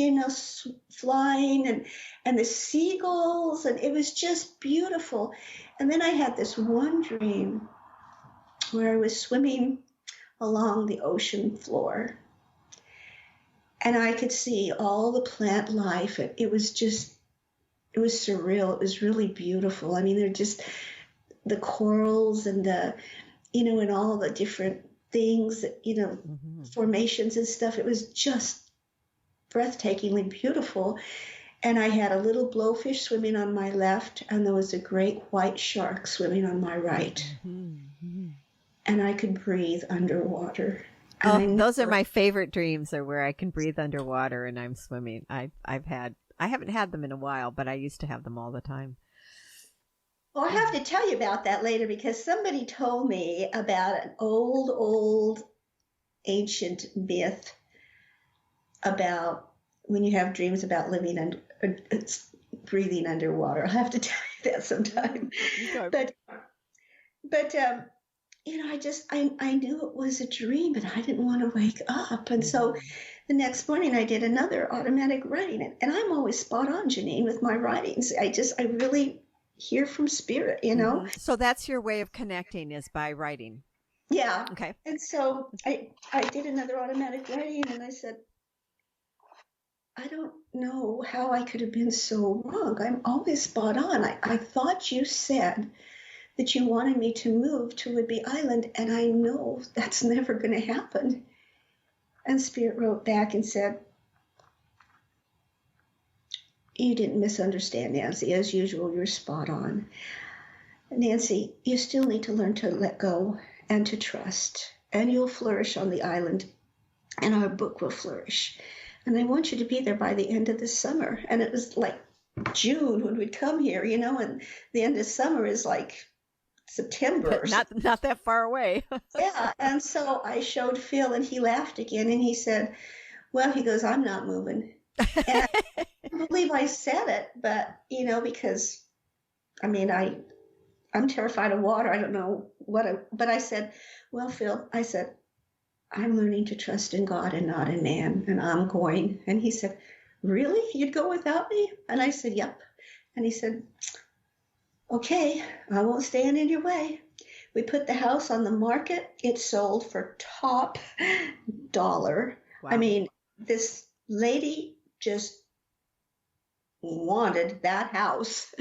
flying and the seagulls. And it was just beautiful. And then I had this one dream where I was swimming along the ocean floor and I could see all the plant life. It was surreal. It was really beautiful. I mean, they're just the corals and and all the different things, formations and stuff. It was just breathtakingly beautiful. And I had a little blowfish swimming on my left, and there was a great white shark swimming on my right. Mm-hmm. And I could breathe underwater. Oh, those are my favorite dreams, are where I can breathe underwater and I'm swimming. I haven't had them in a while, but I used to have them all the time. Well, I have to tell you about that later because somebody told me about an old ancient myth about when you have dreams about living and breathing underwater. I'll have to tell you that sometime. Okay. But I knew it was a dream, but I didn't want to wake up. And so the next morning I did another automatic writing. And I'm always spot on, Janine, with my writings. I really hear from spirit, Mm-hmm. So that's your way of connecting, is by writing. Yeah. Okay. And so I did another automatic writing and I said, I don't know how I could have been so wrong. I'm always spot on. I thought you said that you wanted me to move to Whidbey Island, and I know that's never going to happen. And Spirit wrote back and said, you didn't misunderstand, Nancy. As usual, you're spot on. Nancy, you still need to learn to let go and to trust, and you'll flourish on the island, and our book will flourish. And I want you to be there by the end of the summer. And it was like June when we'd come here, and the end of summer is like September. Not that far away. Yeah. And so I showed Phil and he laughed again and he said, well, he goes, I'm not moving. And I don't believe I said it, but, because, I mean, I'm terrified of water. I don't know but I said, well, Phil, I said, I'm learning to trust in God and not in man, and I'm going. And he said, really? You'd go without me? And I said, yep. And he said, okay, I won't stand in your way. We put the house on the market. It sold for top dollar. Wow. I mean, this lady just wanted that house,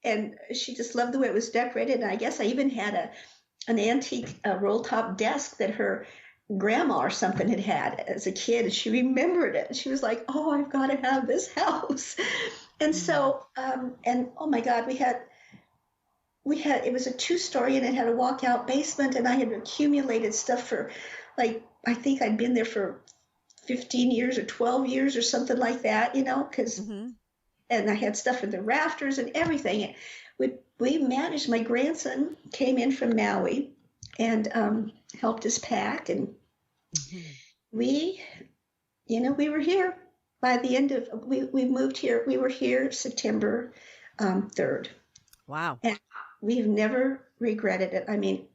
and she just loved the way it was decorated. And I guess I even had an antique roll top desk that her grandma or something had as a kid. She remembered it. She was like, oh, I've got to have this house. And so, and oh my God, we had, it was a 2-story and it had a walkout basement, and I had accumulated stuff for I think I'd been there for 15 years or 12 years or something like that, because, and I had stuff in the rafters and everything. We managed, my grandson came in from Maui and helped us pack. And we were here by the end of, we moved here. We were here September 3rd. Wow. And we've never regretted it. I mean,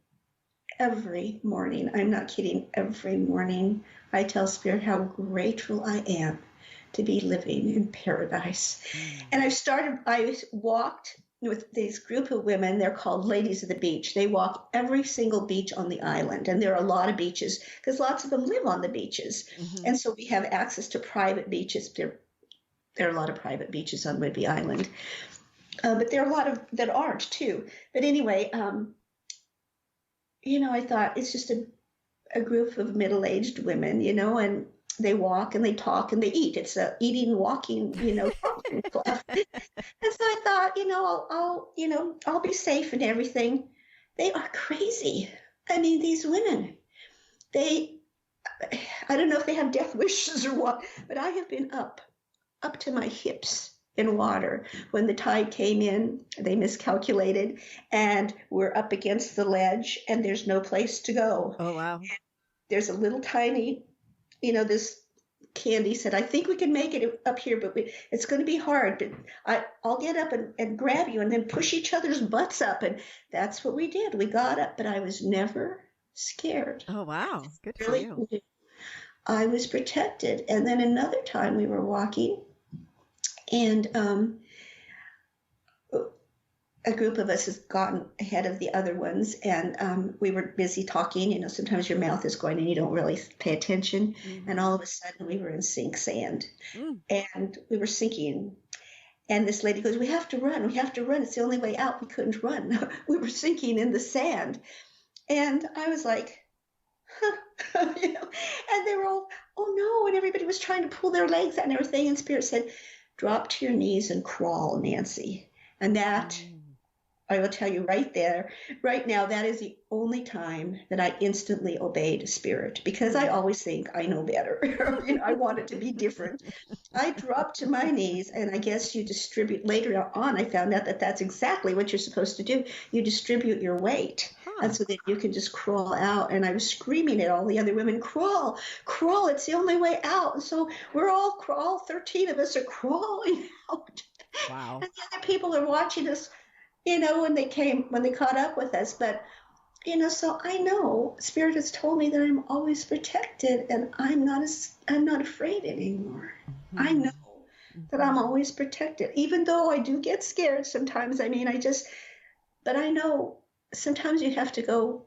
every morning, I'm not kidding, every morning I tell Spirit how grateful I am to be living in paradise. And I walked with this group of women. They're called Ladies of the Beach. They walk every single beach on the island. And there are a lot of beaches because lots of them live on the beaches. And so we have access to private beaches. There are a lot of private beaches on Whidbey Island. But there are a lot of that aren't too. But anyway, I thought it's just a group of middle-aged women, and they walk and they talk and they eat. It's a eating, walking, talking club. And so I thought, I'll be safe and everything. They are crazy. I mean, these women, I don't know if they have death wishes or what, but I have been up to my hips in water. When the tide came in, they miscalculated, and we're up against the ledge, and there's no place to go. Oh, wow. There's a little tiny, this Candy said, I think we can make it up here, but it's going to be hard. But I'll get up and grab you and then push each other's butts up. And that's what we did. We got up, but I was never scared. Oh, wow. Good for Really, you. I was protected. And then another time we were walking, and a group of us has gotten ahead of the other ones, and we were busy talking. Sometimes your mouth is going and you don't really pay attention. Mm-hmm. And all of a sudden we were in sink sand, and we were sinking. And this lady goes, we have to run. It's the only way out. We couldn't run. We were sinking in the sand. And I was like, and they were all, oh no. And everybody was trying to pull their legs out and everything. And Spirit said, drop to your knees and crawl, Nancy. And that, I will tell you right now, that is the only time that I instantly obeyed Spirit, because I always think I know better. I want it to be different. I dropped to my knees, and I guess you distribute. Later on, I found out that that's exactly what you're supposed to do. You distribute your weight, and so that you can just crawl out. And I was screaming at all the other women, crawl, crawl, it's the only way out. And so we're all 13 of us are crawling out. Wow. And the other people are watching us, when they caught up with us. But, so I know Spirit has told me that I'm always protected, and I'm not afraid anymore. Mm-hmm. I know that I'm always protected, even though I do get scared sometimes. I mean, but I know sometimes you have to go,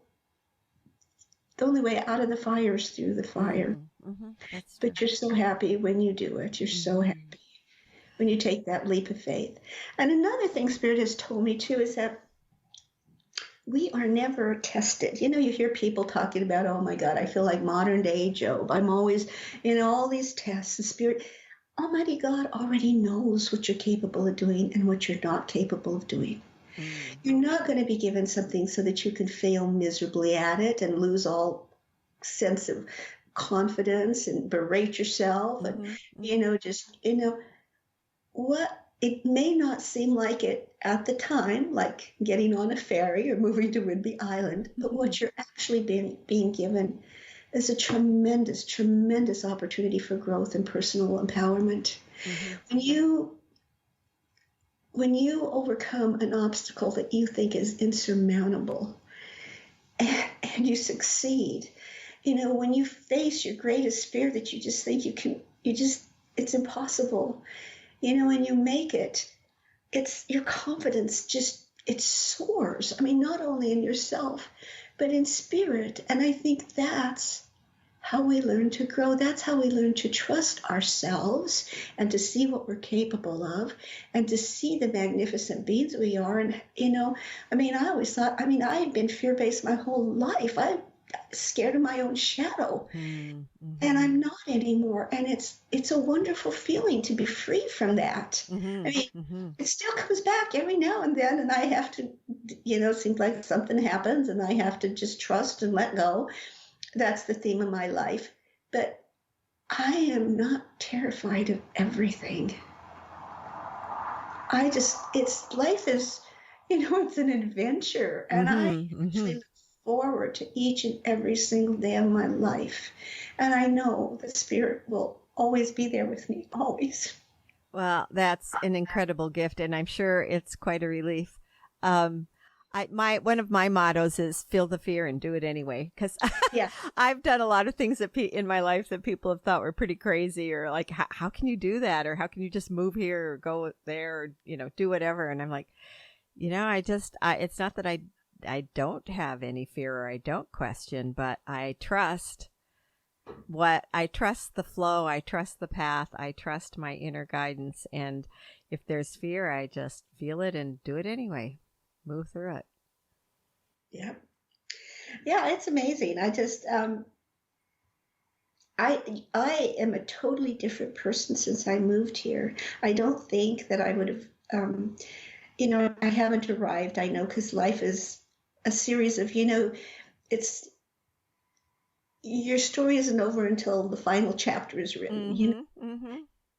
the only way out of the fire is through the fire. Mm-hmm. But you're so happy when you do it. You're so happy when you take that leap of faith. And another thing Spirit has told me too is that we are never tested. You hear people talking about, oh my God, I feel like modern day Job. I'm always in all these tests. The Spirit, Almighty God already knows what you're capable of doing and what you're not capable of doing. Mm. You're not going to be given something so that you can fail miserably at it and lose all sense of confidence and berate yourself. And, what it may not seem like it at the time, like getting on a ferry or moving to Whidbey Island, but what you're actually being given is a tremendous, tremendous opportunity for growth and personal empowerment. Mm-hmm. When you overcome an obstacle that you think is insurmountable and you succeed, when you face your greatest fear that you just think it's impossible, and you make it, it's your confidence it soars. I mean, not only in yourself, but in Spirit. And I think that's how we learn to grow. That's how we learn to trust ourselves and to see what we're capable of and to see the magnificent beings we are. And, I always thought, I had been fear-based my whole life. I'm scared of my own shadow. Mm-hmm. And I'm not anymore. And it's a wonderful feeling to be free from that. Mm-hmm. It still comes back every now and then, and I have to, it seems like something happens and I have to just trust and let go. That's the theme of my life. But I am not terrified of everything. Life is, it's an adventure. And I actually look forward to each and every single day of my life. And I know the Spirit will always be there with me, always. Well, that's an incredible gift, and I'm sure it's quite a relief. One of my mottos is feel the fear and do it anyway, because I've done a lot of things in my life that people have thought were pretty crazy, or like, how can you do that? Or how can you just move here or go there, or, do whatever. And I'm like, it's not that I don't have any fear or I don't question, but I trust the flow. I trust the path. I trust my inner guidance. And if there's fear, I just feel it and do it anyway. Move through it. Yeah. Yeah, it's amazing. I just, I am a totally different person since I moved here. I don't think that I would have, I haven't arrived. I know because life is a series of, it's your story isn't over until the final chapter is written. Mm-hmm. Mm-hmm.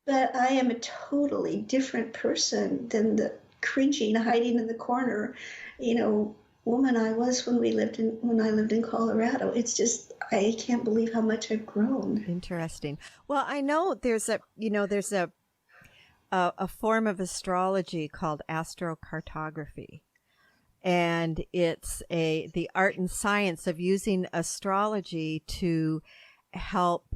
But I am a totally different person than the cringing, hiding in the corner, woman I was when I lived in Colorado. It's just I can't believe how much I've grown. Interesting. Well, I know there's a form of astrology called astrocartography. And it's the art and science of using astrology to help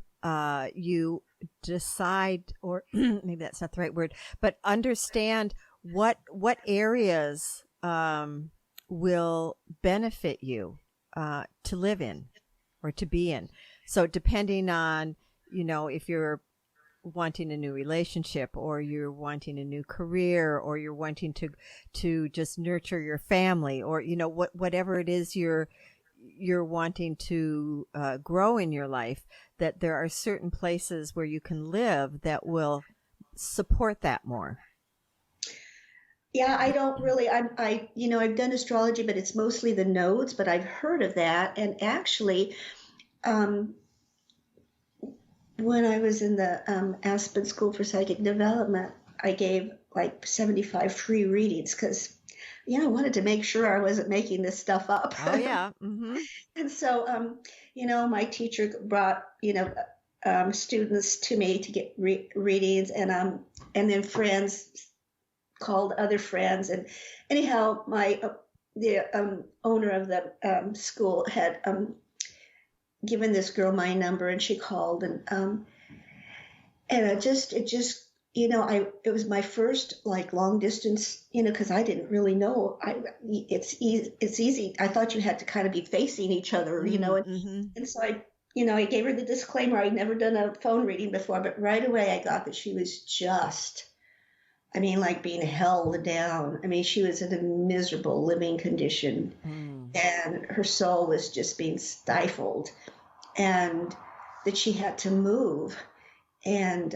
you decide, or maybe that's not the right word, but understand what areas will benefit you to live in or to be in. So depending on, if you're wanting a new relationship, or you're wanting a new career, or you're wanting to just nurture your family, or whatever it is you're wanting to grow in your life, that there are certain places where you can live that will support that more. Yeah, I don't really. I've done astrology, but it's mostly the nodes. But I've heard of that, and actually, um, when I was in the Aspen School for Psychic Development, I gave like 75 free readings because, I wanted to make sure I wasn't making this stuff up. Oh yeah. Mm-hmm. And so, my teacher brought, students to me to get readings, and then friends called other friends, and anyhow, the owner of the school had given this girl my number, and she called, and it just it was my first like long distance, because I didn't really know. It's easy. I thought you had to kind of be facing each other, Mm-hmm. and so I gave her the disclaimer. I'd never done a phone reading before, but right away I got that she was just, like being held down. She was in a miserable living condition, and her soul was just being stifled, and that she had to move. And,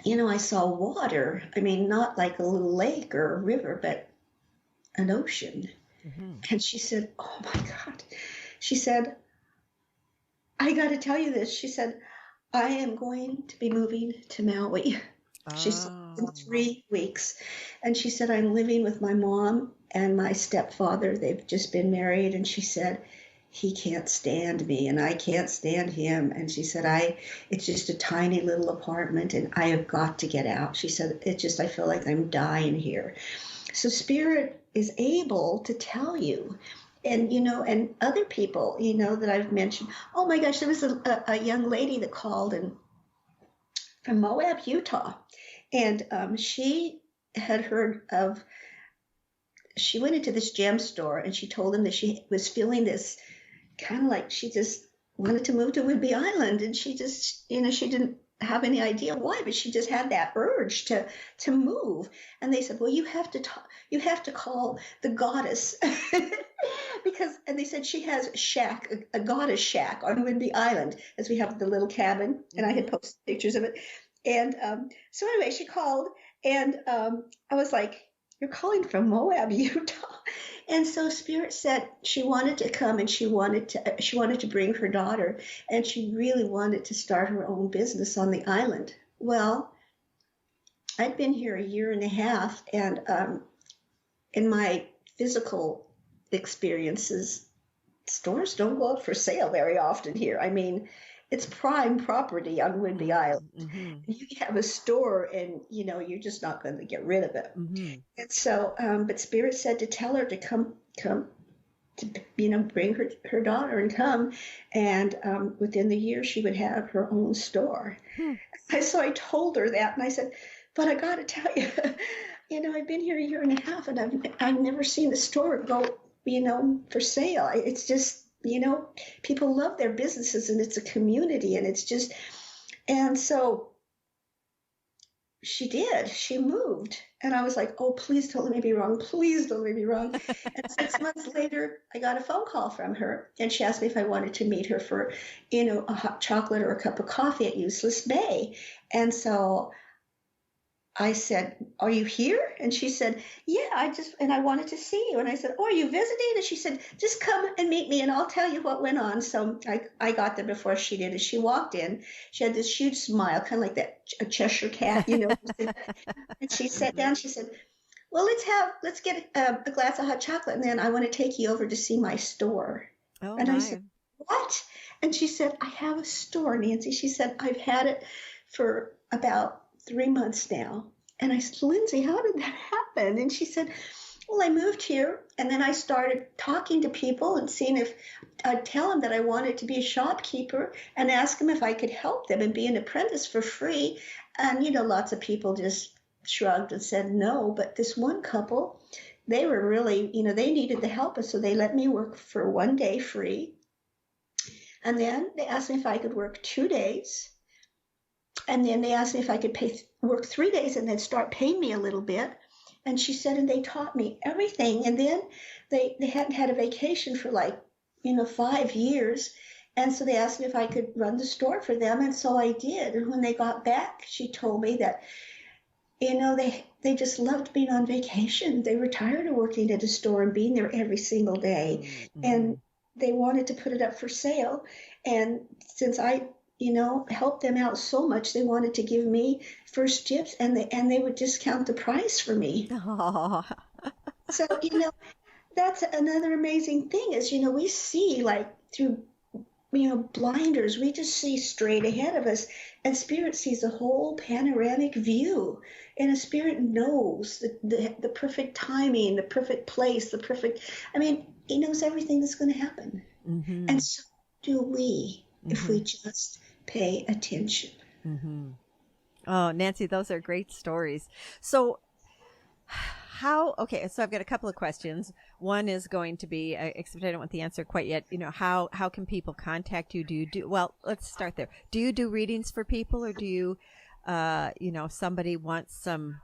I saw water. Not like a little lake or a river, but an ocean. Mm-hmm. And she said, "Oh my God." She said, "I got to tell you this." She said, "I am going to be moving to Maui." She said, in 3 weeks. And she said, "I'm living with my mom and my stepfather. They've just been married." And she said, "He can't stand me and I can't stand him." And she said, it's just a tiny little apartment and I have got to get out. She said, I feel like I'm dying here. So Spirit is able to tell you. And, and other people, that I've mentioned. Oh my gosh, there was a young lady that called from Moab, Utah. And she had heard she went into this gem store and she told them that she was feeling this kind of like she just wanted to move to Whidbey Island. And she just, she didn't have any idea why, but she just had that urge to move. And they said, "Well, you have to call the goddess." And they said she has a goddess shack on Whidbey Island, as we have the little cabin. Mm-hmm. And I had posted pictures of it. And so anyway, she called, and I was like, "You're calling from Moab, Utah." And so Spirit said she wanted to come, and she wanted to bring her daughter, and she really wanted to start her own business on the island. Well, I'd been here a year and a half, and in my physical experiences, stores don't go up for sale very often here. It's prime property on Whidbey Island. Mm-hmm. You have a store, and you're just not going to get rid of it. Mm-hmm. And so, but Spirit said to tell her to come to bring her daughter and come, and within the year she would have her own store. So I told her that, and I said, "But I got to tell you, I've been here a year and a half, and I've never seen the store go, for sale. It's just." People love their businesses, and it's a community, and it's just, and so she did. She moved. And I was like, oh, please don't let me be wrong. Please don't let me be wrong. And 6 months later, I got a phone call from her. And she asked me if I wanted to meet her for, a hot chocolate or a cup of coffee at Useless Bay. And so I said, are you here? And she said, yeah, I wanted to see you. And I said, oh, are you visiting? And she said, just come and meet me and I'll tell you what went on. So I got there before she did. As she walked in, she had this huge smile, kind of like a Cheshire cat, And she sat down, she said, well, let's get a glass of hot chocolate. And then I want to take you over to see my store. Oh, And I my. said, what? And she said, I have a store, Nancy. She said, I've had it for about 3 months now. And I said, Lindsay, how did that happen? And she said, well, I moved here and then I started talking to people and seeing if I'd tell them that I wanted to be a shopkeeper and ask them if I could help them and be an apprentice for free. And, lots of people just shrugged and said no. But this one couple, they were really, they needed the help. And so they let me work for 1 day free. And then they asked me if I could work 2 days. And then they asked me if I could work 3 days and then start paying me a little bit. And she said, and they taught me everything. And then they hadn't had a vacation for 5 years. And so they asked me if I could run the store for them. And so I did. And when they got back, she told me that, they just loved being on vacation. They were tired of working at a store and being there every single day. Mm-hmm. And they wanted to put it up for sale. And since I helped them out so much, they wanted to give me first dibs, and they would discount the price for me. Oh. So, that's another amazing thing is, we see through, blinders, we just see straight ahead of us, and Spirit sees a whole panoramic view, and a Spirit knows the perfect timing, the perfect place, he knows everything that's going to happen. Mm-hmm. And so do we, if we just pay attention. Mm-hmm. Oh, Nancy, those are great stories. So so I've got a couple of questions. One is going to be, except I don't want the answer quite yet, how can people contact you? Let's start there. Do you do readings for people, or do you, somebody wants some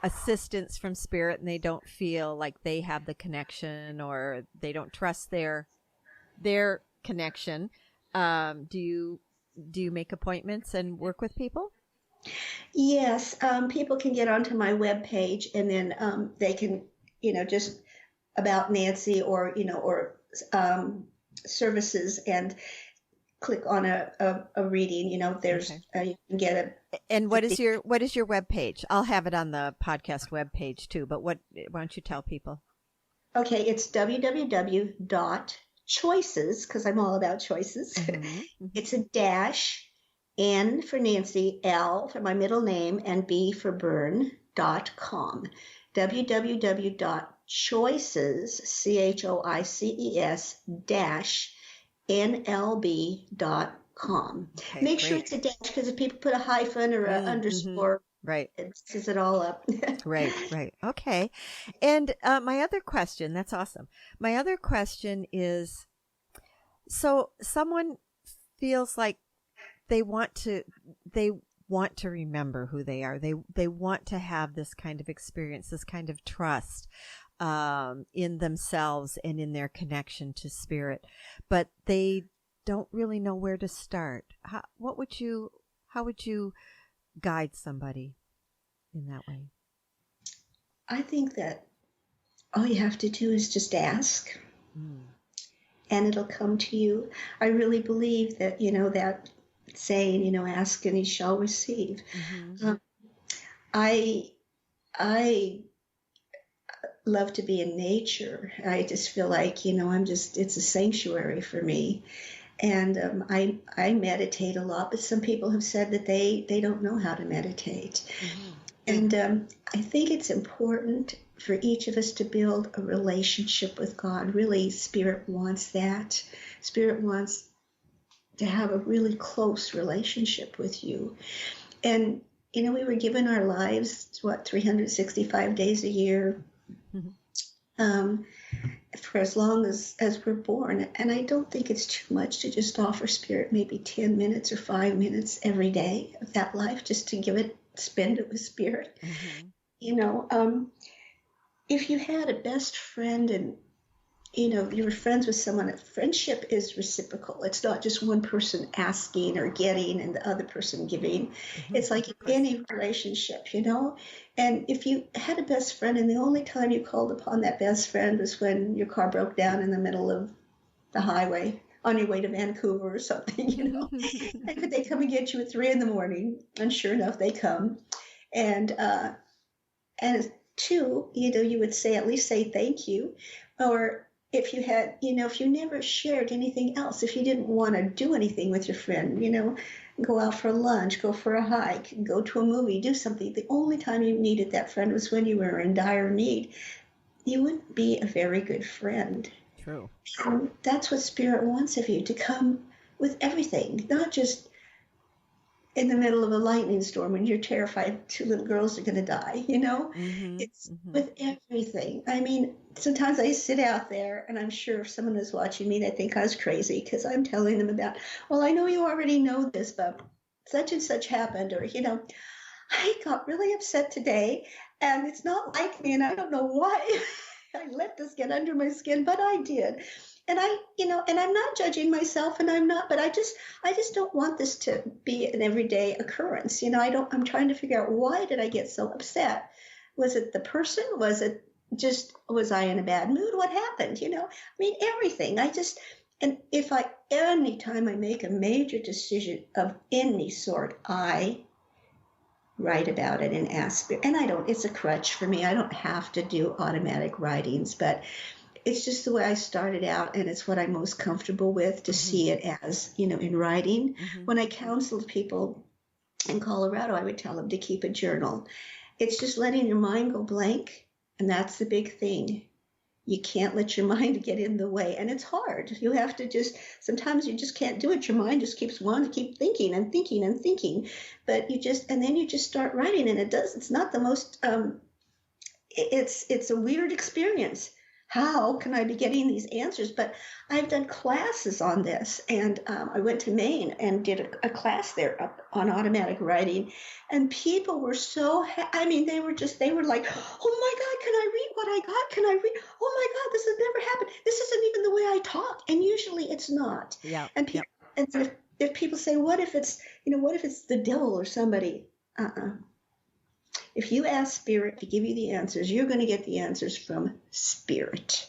assistance from Spirit and they don't feel like they have the connection or they don't trust their connection? Do you make appointments and work with people? Yes, people can get onto my webpage, and then they can, just about Nancy or services, and click on a reading. There's you can get a. And what is your webpage? I'll have it on the podcast webpage too. But why don't you tell people? Okay, it's www.choices, because I'm all about choices. Mm-hmm. It's a dash. N for Nancy, L for my middle name, and B for Byrne.com. www.choices, CHOICES-NLB.com. Make sure it's a dash, because if people put a hyphen or an underscore, right, it messes it all up. Right. Okay. And my other question, that's awesome. My other question is, so someone feels like they want to remember who they are. They want to have this kind of experience, this kind of trust in themselves and in their connection to Spirit, but they don't really know where to start. How would you guide somebody in that way? I think that all you have to do is just ask, and it'll come to you. I really believe that, that saying, ask and you shall receive. Mm-hmm. I love to be in nature. I just feel like, it's a sanctuary for me. And I meditate a lot, but some people have said that they don't know how to meditate. Mm-hmm. And I think it's important for each of us to build a relationship with God. Really, Spirit wants that. Spirit wants to have a really close relationship with you. And, we were given our lives, 365 days a year, for as long as we're born. And I don't think it's too much to just offer Spirit maybe 10 minutes or 5 minutes every day of that life, just to give it spend it with spirit. Mm-hmm. You know, if you had a best friend and you were friends with someone, friendship is reciprocal. It's not just one person asking or getting and the other person giving. Mm-hmm. It's like any relationship, And if you had a best friend and the only time you called upon that best friend was when your car broke down in the middle of the highway on your way to Vancouver or something, and could they come and get you at 3 a.m? And sure enough, they come. And two, you would at least say thank you. Or if you had, if you never shared anything else, if you didn't want to do anything with your friend, go out for lunch, go for a hike, go to a movie, do something. The only time you needed that friend was when you were in dire need. You wouldn't be a very good friend. True. And that's what Spirit wants of you, to come with everything, not just in the middle of a lightning storm when you're terrified 2 little girls are going to die, Mm-hmm. It's Mm-hmm. with everything. I mean, sometimes I sit out there and I'm sure if someone is watching me, they think I was crazy because I'm telling them about, well, I know you already know this, but such and such happened, or, I got really upset today and it's not like me and I don't know why I let this get under my skin, but I did. And and I'm not judging myself and but I just don't want this to be an everyday occurrence. I'm trying to figure out, why did I get so upset? Was it the person? Was I in a bad mood? What happened? Everything. And anytime I make a major decision of any sort, I write about it and ask. And it's a crutch for me. I don't have to do automatic writings, but it's just the way I started out, and it's what I'm most comfortable with, to see it as, in writing. When I counseled people in Colorado, I would tell them to keep a journal. It's just letting your mind go blank, and that's the big thing. You can't let your mind get in the way, and it's hard. You have to sometimes you just can't do it. Your mind just keeps wanting to keep thinking and thinking and thinking, but then you just start writing, and it's not the most, it's a weird experience. How can I be getting these answers? But I've done classes on this, and I went to Maine and did a class there on automatic writing, and people were so, they were like, oh my God, can I read what I got? Can I read? Oh my God, this has never happened. This isn't even the way I talk. And usually it's not. Yeah. And people, and if people say, what if it's the devil or somebody? If you ask Spirit to give you the answers, you're going to get the answers from Spirit.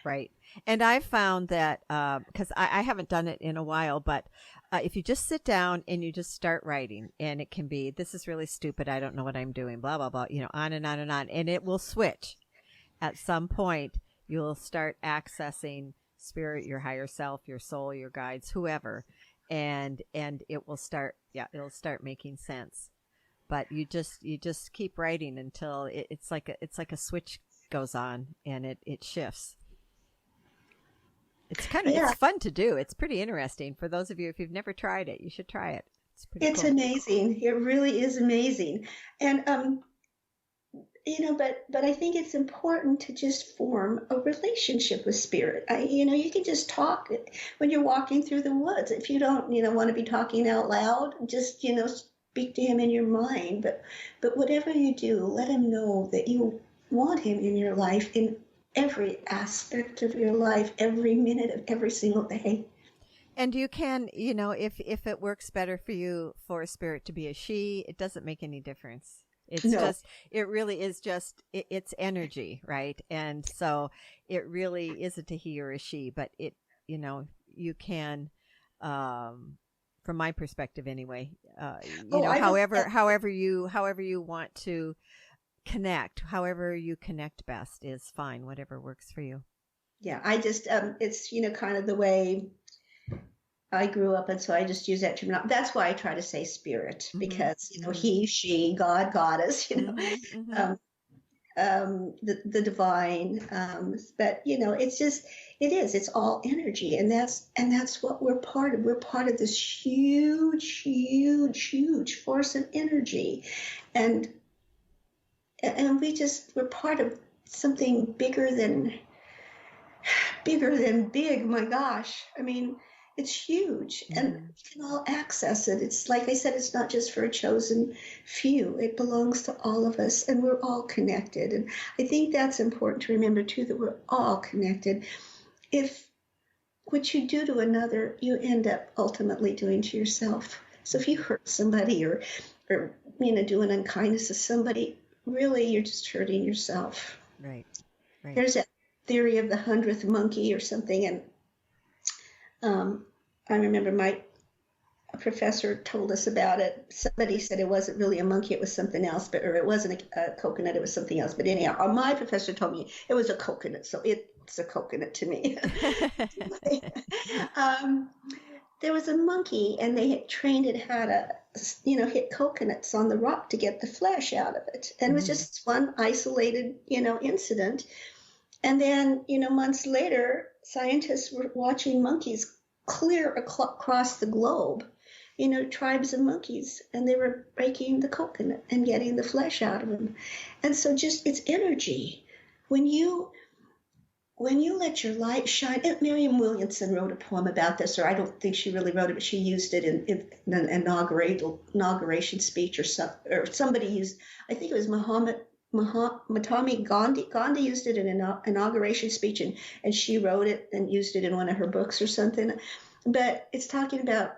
Right. And I found that, because I haven't done it in a while, but if you just sit down and you just start writing, and it can be, this is really stupid, I don't know what I'm doing, blah, blah, blah, on and on and on. And it will switch. At some point, you'll start accessing Spirit, your higher self, your soul, your guides, whoever. And it will start, it'll start making sense. But you just keep writing until it's like a switch goes on, and it shifts. It's it's fun to do. It's pretty interesting. For those of you, if you've never tried it, you should try it. It's cool. Amazing. It really is amazing. And but I think it's important to just form a relationship with Spirit. You can just talk when you're walking through the woods. If you don't, want to be talking out loud, just speak to him in your mind, but whatever you do, let him know that you want him in your life, in every aspect of your life, every minute of every single day. And you can, if it works better for you for a spirit to be a she, it doesn't make any difference. It really is just, it's energy, right? And so it really isn't a he or a she, but you can, from my perspective anyway, however you want to connect, however you connect best is fine, whatever works for you. Yeah, I just, it's, kind of the way I grew up, and so I just use that term. That's why I try to say Spirit, because, he, she, God, Goddess, the divine, but it's all energy, and that's what we're part of. We're part of this huge force of energy, and we're part of something bigger than big. My gosh, It's huge, and Mm-hmm. we can all access it. It's like I said, it's not just for a chosen few. It belongs to all of us, and we're all connected. And I think that's important to remember too, that we're all connected. If what you do to another, you end up ultimately doing to yourself. So if you hurt somebody or do an unkindness to somebody, really you're just hurting yourself. Right. Right. There's that theory of the 100th monkey or something, and um, I remember my professor told us about it. Somebody said it wasn't really a monkey, it was something else, or it wasn't a coconut, it was something else. But anyhow, my professor told me it was a coconut, so it's a coconut to me. um, there was a monkey, and they had trained it how to, hit coconuts on the rock to get the flesh out of it. And it was Mm-hmm. just one isolated, incident. And then, months later, scientists were watching monkeys clear across the globe, tribes of monkeys, and they were breaking the coconut and getting the flesh out of them. And so just it's energy. When you let your light shine, and Marianne Williamson wrote a poem about this, or I don't think she really wrote it, but she used it in an inauguration speech, or somebody used, I think it was Mahatma Gandhi. Gandhi used it in an inauguration speech, and she wrote it and used it in one of her books or something. But it's talking about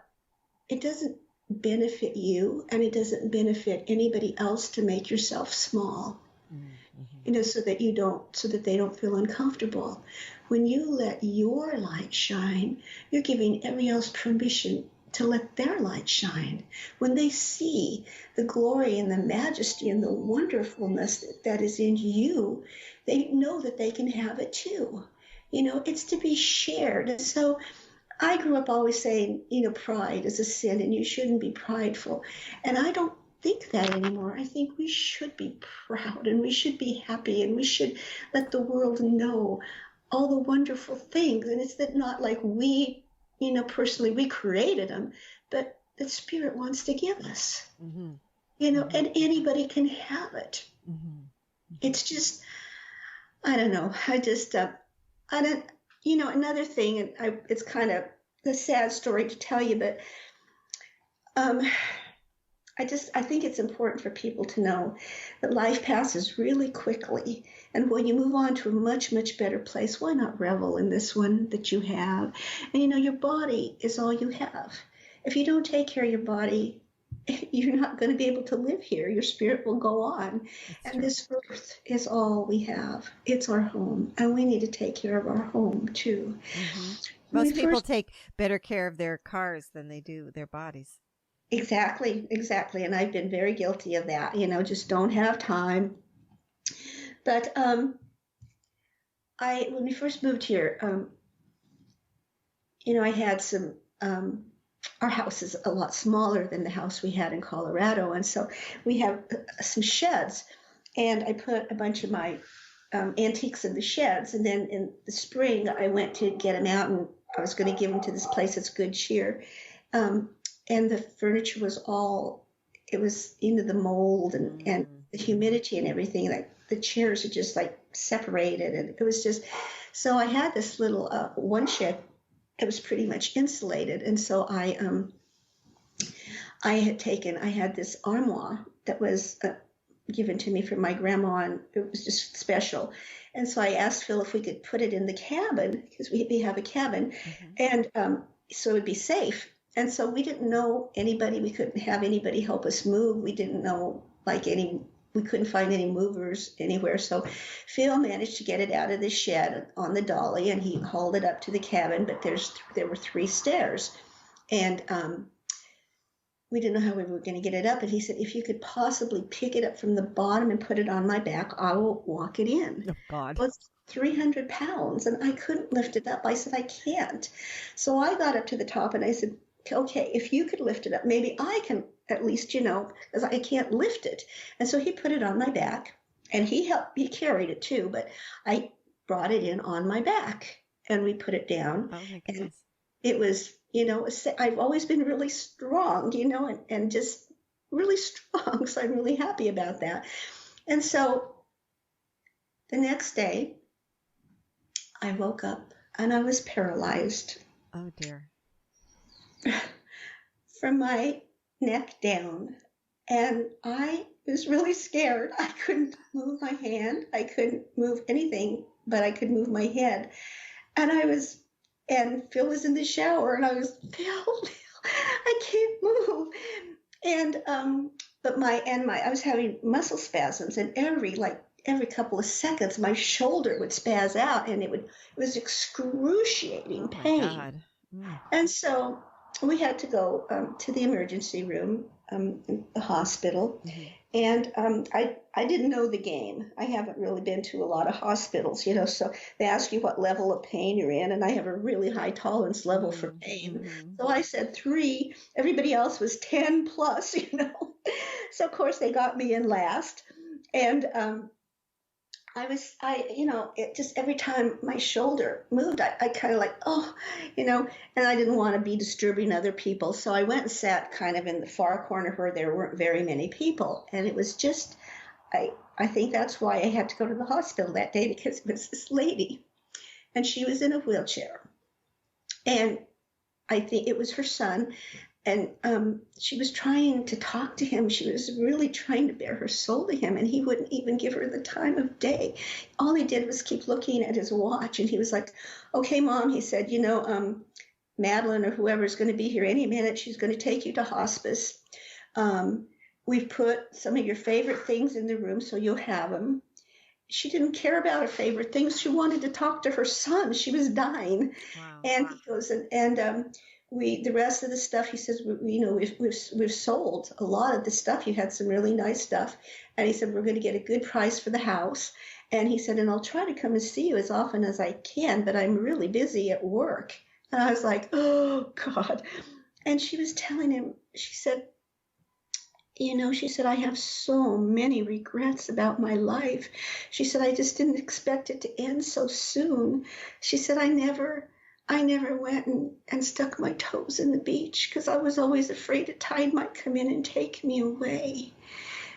it doesn't benefit you and it doesn't benefit anybody else to make yourself small, Mm-hmm. so that they don't feel uncomfortable. When you let your light shine, you're giving everybody else permission to let their light shine. When they see the glory and the majesty and the wonderfulness that is in you, they know that they can have it too. It's to be shared. And so I grew up always saying, pride is a sin and you shouldn't be prideful. And I don't think that anymore. I think we should be proud and we should be happy and we should let the world know all the wonderful things. And it's that not like we, personally, we created them, but the Spirit wants to give us, Mm-hmm. Mm-hmm. and anybody can have it. Mm-hmm. It's just, I don't know. I don't, another thing, and it's kind of a sad story to tell you, but um, I think it's important for people to know that life passes really quickly. And when you move on to a much, much better place, why not revel in this one that you have? And your body is all you have. If you don't take care of your body, you're not going to be able to live here. Your spirit will go on. That's And true. this earth is all we have. It's our home. And we need to take care of our home too. Mm-hmm. When we Most people first take better care of their cars than they do their bodies. Exactly, exactly. And I've been very guilty of that, just don't have time. But when we first moved here, I had our house is a lot smaller than the house we had in Colorado. And so we have some sheds. And I put a bunch of my antiques in the sheds. And then in the spring, I went to get them out and I was going to give them to this place that's Good Cheer. Um, and the furniture was it was into the mold and the humidity and everything. Like the chairs are just like separated. And it was just, so I had this little one shed. It was pretty much insulated. And so I had this armoire that was given to me from my grandma, and it was just special. And so I asked Phil if we could put it in the cabin because we have a cabin, Mm-hmm. and so it would be safe. And so we didn't know anybody. We couldn't have anybody help us move. We didn't know we couldn't find any movers anywhere. So Phil managed to get it out of the shed on the dolly, and he hauled it up to the cabin. But there were 3 stairs, and we didn't know how we were going to get it up. And he said, if you could possibly pick it up from the bottom and put it on my back, I will walk it in. Oh, God. Well, it's 300 pounds, and I couldn't lift it up. I said, I can't. So I got up to the top, and I said, okay, if you could lift it up, maybe I can at least, because I can't lift it. And so he put it on my back, and he carried it too, but I brought it in on my back, and we put it down. Oh, my And goodness. it was, I've always been really strong, and just really strong. So I'm really happy about that. And so the next day I woke up and I was paralyzed. Oh, dear. from my neck down. And I was really scared. I couldn't move my hand. I couldn't move anything, but I could move my head. And Phil was in the shower, and I was, Phil, I can't move. And, I was having muscle spasms, and every couple of seconds, my shoulder would spaz out, and it was excruciating pain. Oh my God. And so we had to go to the emergency room, the hospital. Mm-hmm. And I didn't know the game. I haven't really been to a lot of hospitals, so they ask you what level of pain you're in, and I have a really high tolerance level for pain. Mm-hmm. So I said 3. Everybody else was 10 plus, So of course they got me in last, and it just every time my shoulder moved, I kind of like, and I didn't want to be disturbing other people. So I went and sat kind of in the far corner where there weren't very many people. And it was just, I think that's why I had to go to the hospital that day, because it was this lady and she was in a wheelchair. And I think it was her son. And she was trying to talk to him. She was really trying to bare her soul to him, and he wouldn't even give her the time of day. All he did was keep looking at his watch, and he was like, okay, Mom, he said, Madeline or whoever's going to be here any minute. She's going to take you to hospice. We've put some of your favorite things in the room, so you'll have them. She didn't care about her favorite things. She wanted to talk to her son. She was dying. Wow. And he goes, the rest of the stuff, he says, we've sold a lot of the stuff. You had some really nice stuff. And he said, we're going to get a good price for the house. And he said, and I'll try to come and see you as often as I can, but I'm really busy at work. And I was like, oh, God. And she was telling him, she said, I have so many regrets about my life. She said, I just didn't expect it to end so soon. She said, I never went and stuck my toes in the beach because I was always afraid a tide might come in and take me away.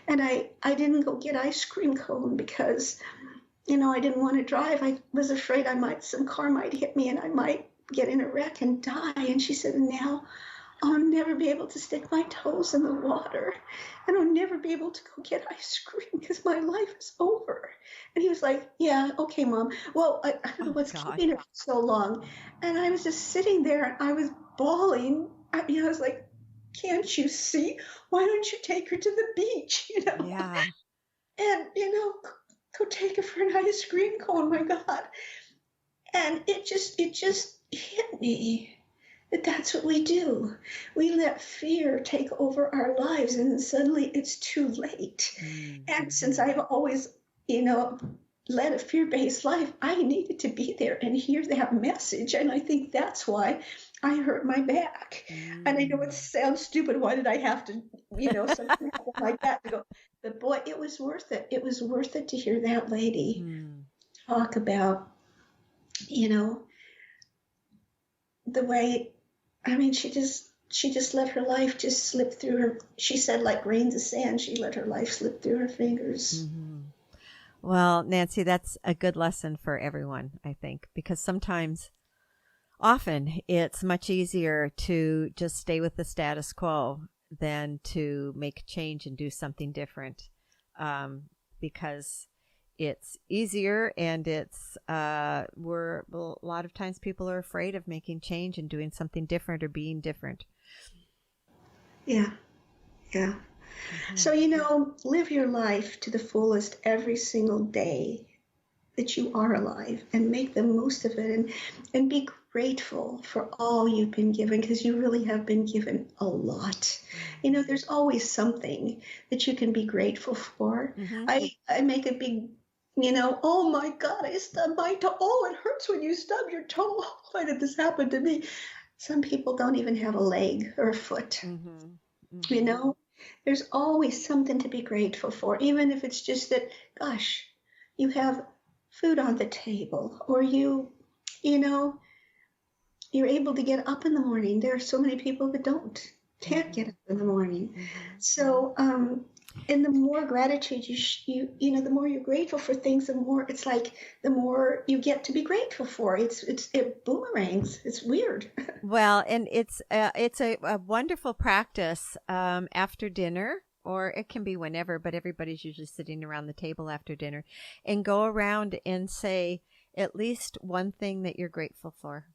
And I didn't go get ice cream cone because, I didn't want to drive. I was afraid some car might hit me and I might get in a wreck and die. And she said, now I'll never be able to stick my toes in the water, and I'll never be able to go get ice cream because my life is over. And he was like, yeah, okay, Mom. Well, I don't know what's keeping her so long. And I was just sitting there, and I was bawling. I was like, can't you see? Why don't you take her to the beach? Yeah. And, go take her for an ice cream cone, my God. And it just hit me. That's what we do. We let fear take over our lives, and then suddenly it's too late. Mm-hmm. And since I've always, led a fear-based life, I needed to be there and hear that message. And I think that's why I hurt my back. Mm-hmm. And I know it sounds stupid. Why did I have to, something like that to go? But boy, it was worth it. It was worth it to hear that lady talk about, the way. I mean, she just let her life just slip through her. She said, like grains of sand, she let her life slip through her fingers. Mm-hmm. Well, Nancy, that's a good lesson for everyone, I think, because often it's much easier to just stay with the status quo than to make a change and do something different, because it's easier, and it's a lot of times people are afraid of making change and doing something different or being different. Yeah. Mm-hmm. So, live your life to the fullest every single day that you are alive, and make the most of it, and be grateful for all you've been given, because you really have been given a lot. Mm-hmm. There's always something that you can be grateful for. Mm-hmm. I make a big oh my God, I stubbed my toe. Oh, it hurts when you stub your toe. Why did this happen to me? Some people don't even have a leg or a foot. Mm-hmm. Mm-hmm. There's always something to be grateful for, even if it's just that, gosh, you have food on the table, or you're able to get up in the morning. There are so many people that can't get up in the morning. Mm-hmm. So, And the more gratitude the more you're grateful for things, the more it's like the more you get to be grateful for. It boomerangs. It's weird. Well, and it's a wonderful practice after dinner, or it can be whenever, but everybody's usually sitting around the table after dinner, and go around and say at least one thing that you're grateful for.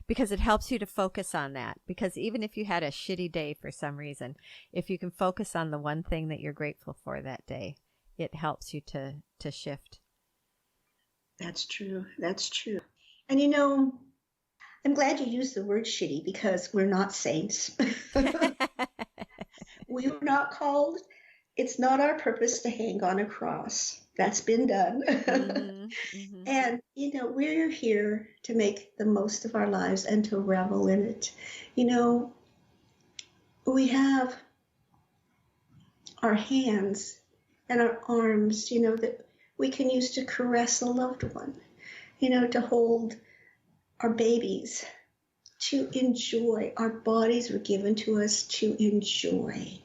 Because it helps you to focus on that. Because even if you had a shitty day for some reason, if you can focus on the one thing that you're grateful for that day, it helps you to shift. That's true. That's true. And I'm glad you used the word shitty, because we're not saints. We were not called. It's not our purpose to hang on a cross. That's been done. Mm-hmm, mm-hmm. And, we're here to make the most of our lives and to revel in it. We have our hands and our arms, that we can use to caress a loved one, to hold our babies, to enjoy. Our bodies were given to us to enjoy,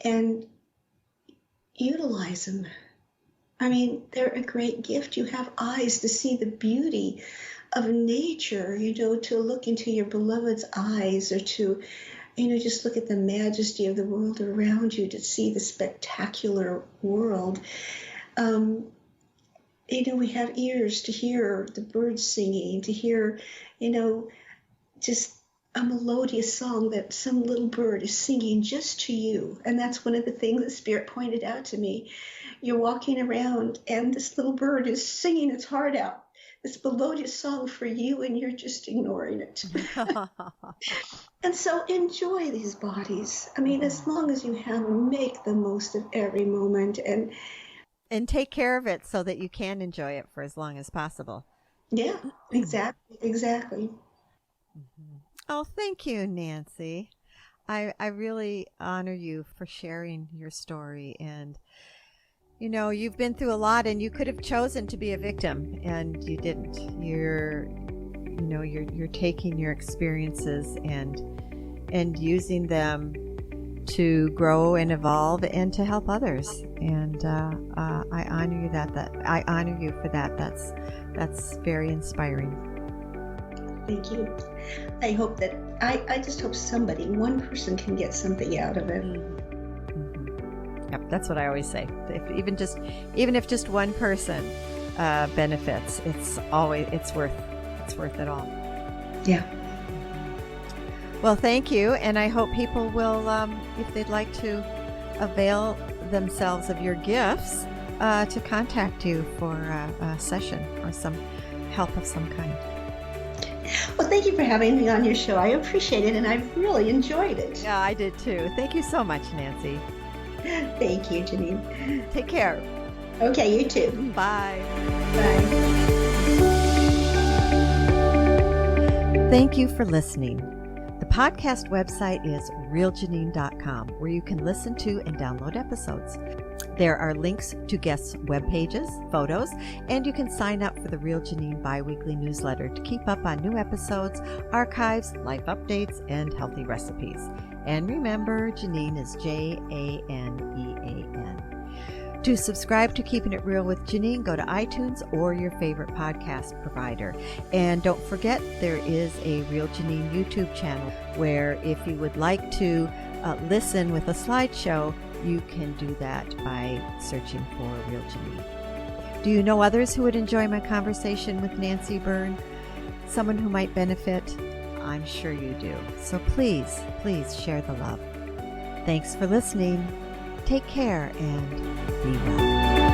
and utilize them. I mean, they're a great gift. You have eyes to see the beauty of nature, to look into your beloved's eyes, or to, just look at the majesty of the world around you, to see the spectacular world. We have ears to hear the birds singing, to hear, just a melodious song that some little bird is singing just to you. And that's one of the things that Spirit pointed out to me. You're walking around and this little bird is singing its heart out, this melodious song for you, and you're just ignoring it. And so enjoy these bodies. I mean, as long as you have them, make the most of every moment. And take care of it so that you can enjoy it for as long as possible. Yeah, exactly. Mm-hmm. Oh, thank you, Nancy. I really honor you for sharing your story. And, you've been through a lot, and you could have chosen to be a victim, and you didn't. You're taking your experiences and using them to grow and evolve and to help others. And I honor you I honor you for that. That's very inspiring. Thank you. I hope that I just hope one person can get something out of it. Mm-hmm. Yep, that's what I always say. Even if just one person benefits, it's worth it all. Yeah. Well, thank you, and I hope people will, if they'd like to avail themselves of your gifts, to contact you for a session or some help of some kind. Well, thank you for having me on your show. I appreciate it, and I've really enjoyed it. Yeah, I did too. Thank you so much, Nancy. Thank you, Janine. Take care. Okay, you too. Bye. Bye. Thank you for listening. The podcast website is realjanine.com, where you can listen to and download episodes. There are links to guests' web pages, photos, and you can sign up for the Real Janine bi-weekly newsletter to keep up on new episodes, archives, life updates, and healthy recipes. And remember, Janine is Janeean. To subscribe to Keeping It Real with Janine, go to iTunes or your favorite podcast provider. And don't forget, there is a Real Janine YouTube channel where if you would like to listen with a slideshow, you can do that by searching for Real Janine. Do you know others who would enjoy my conversation with Nancy Byrne? Someone who might benefit? I'm sure you do. So please share the love. Thanks for listening. Take care and be well.